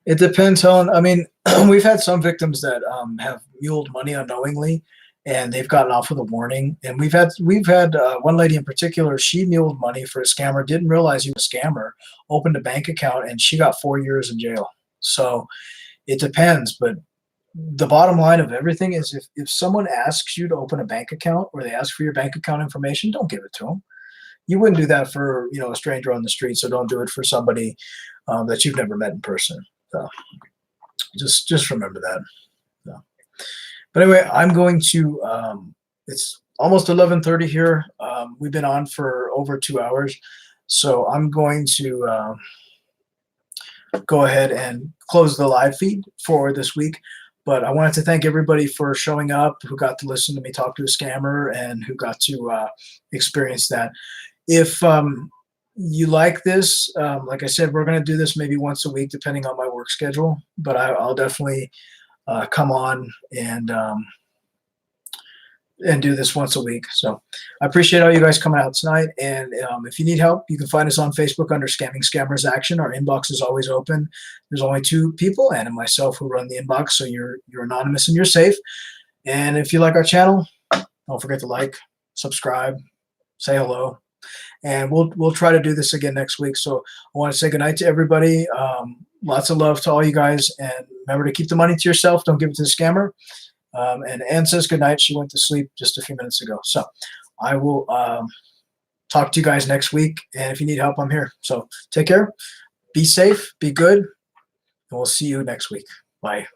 It depends, Helen. I mean, we've had some victims that have muled money unknowingly, and they've gotten off with a warning. And we've had one lady in particular. She muled money for a scammer, didn't realize he was a scammer, opened a bank account, and she got 4 years in jail. So it depends, but the bottom line of everything is if someone asks you to open a bank account or they ask for your bank account information, don't give it to them. You wouldn't do that for a stranger on the street, so don't do it for somebody that you've never met in person. So just remember that. So. But anyway, I'm going to. It's almost 11:30 here. We've been on for over 2 hours, so I'm going to go ahead and close the live feed for this week. But I wanted to thank everybody for showing up, who got to listen to me talk to a scammer and who got to experience that. If you like this, like I said, we're going to do this maybe once a week, depending on my work schedule. But I'll definitely come on and do this once a week. So I appreciate all you guys coming out tonight. And if you need help, you can find us on Facebook under Scamming Scammers Action. Our inbox is always open. There's only 2 people, Ann and myself, who run the inbox, so you're anonymous and you're safe. And if you like our channel, don't forget to like, subscribe, say hello. And we'll try to do this again next week. So I want to say goodnight to everybody. Lots of love to all you guys. And remember to keep the money to yourself. Don't give it to the scammer. And Ann says goodnight. She went to sleep just a few minutes ago. So I will talk to you guys next week. And if you need help, I'm here. So take care. Be safe. Be good. And we'll see you next week. Bye.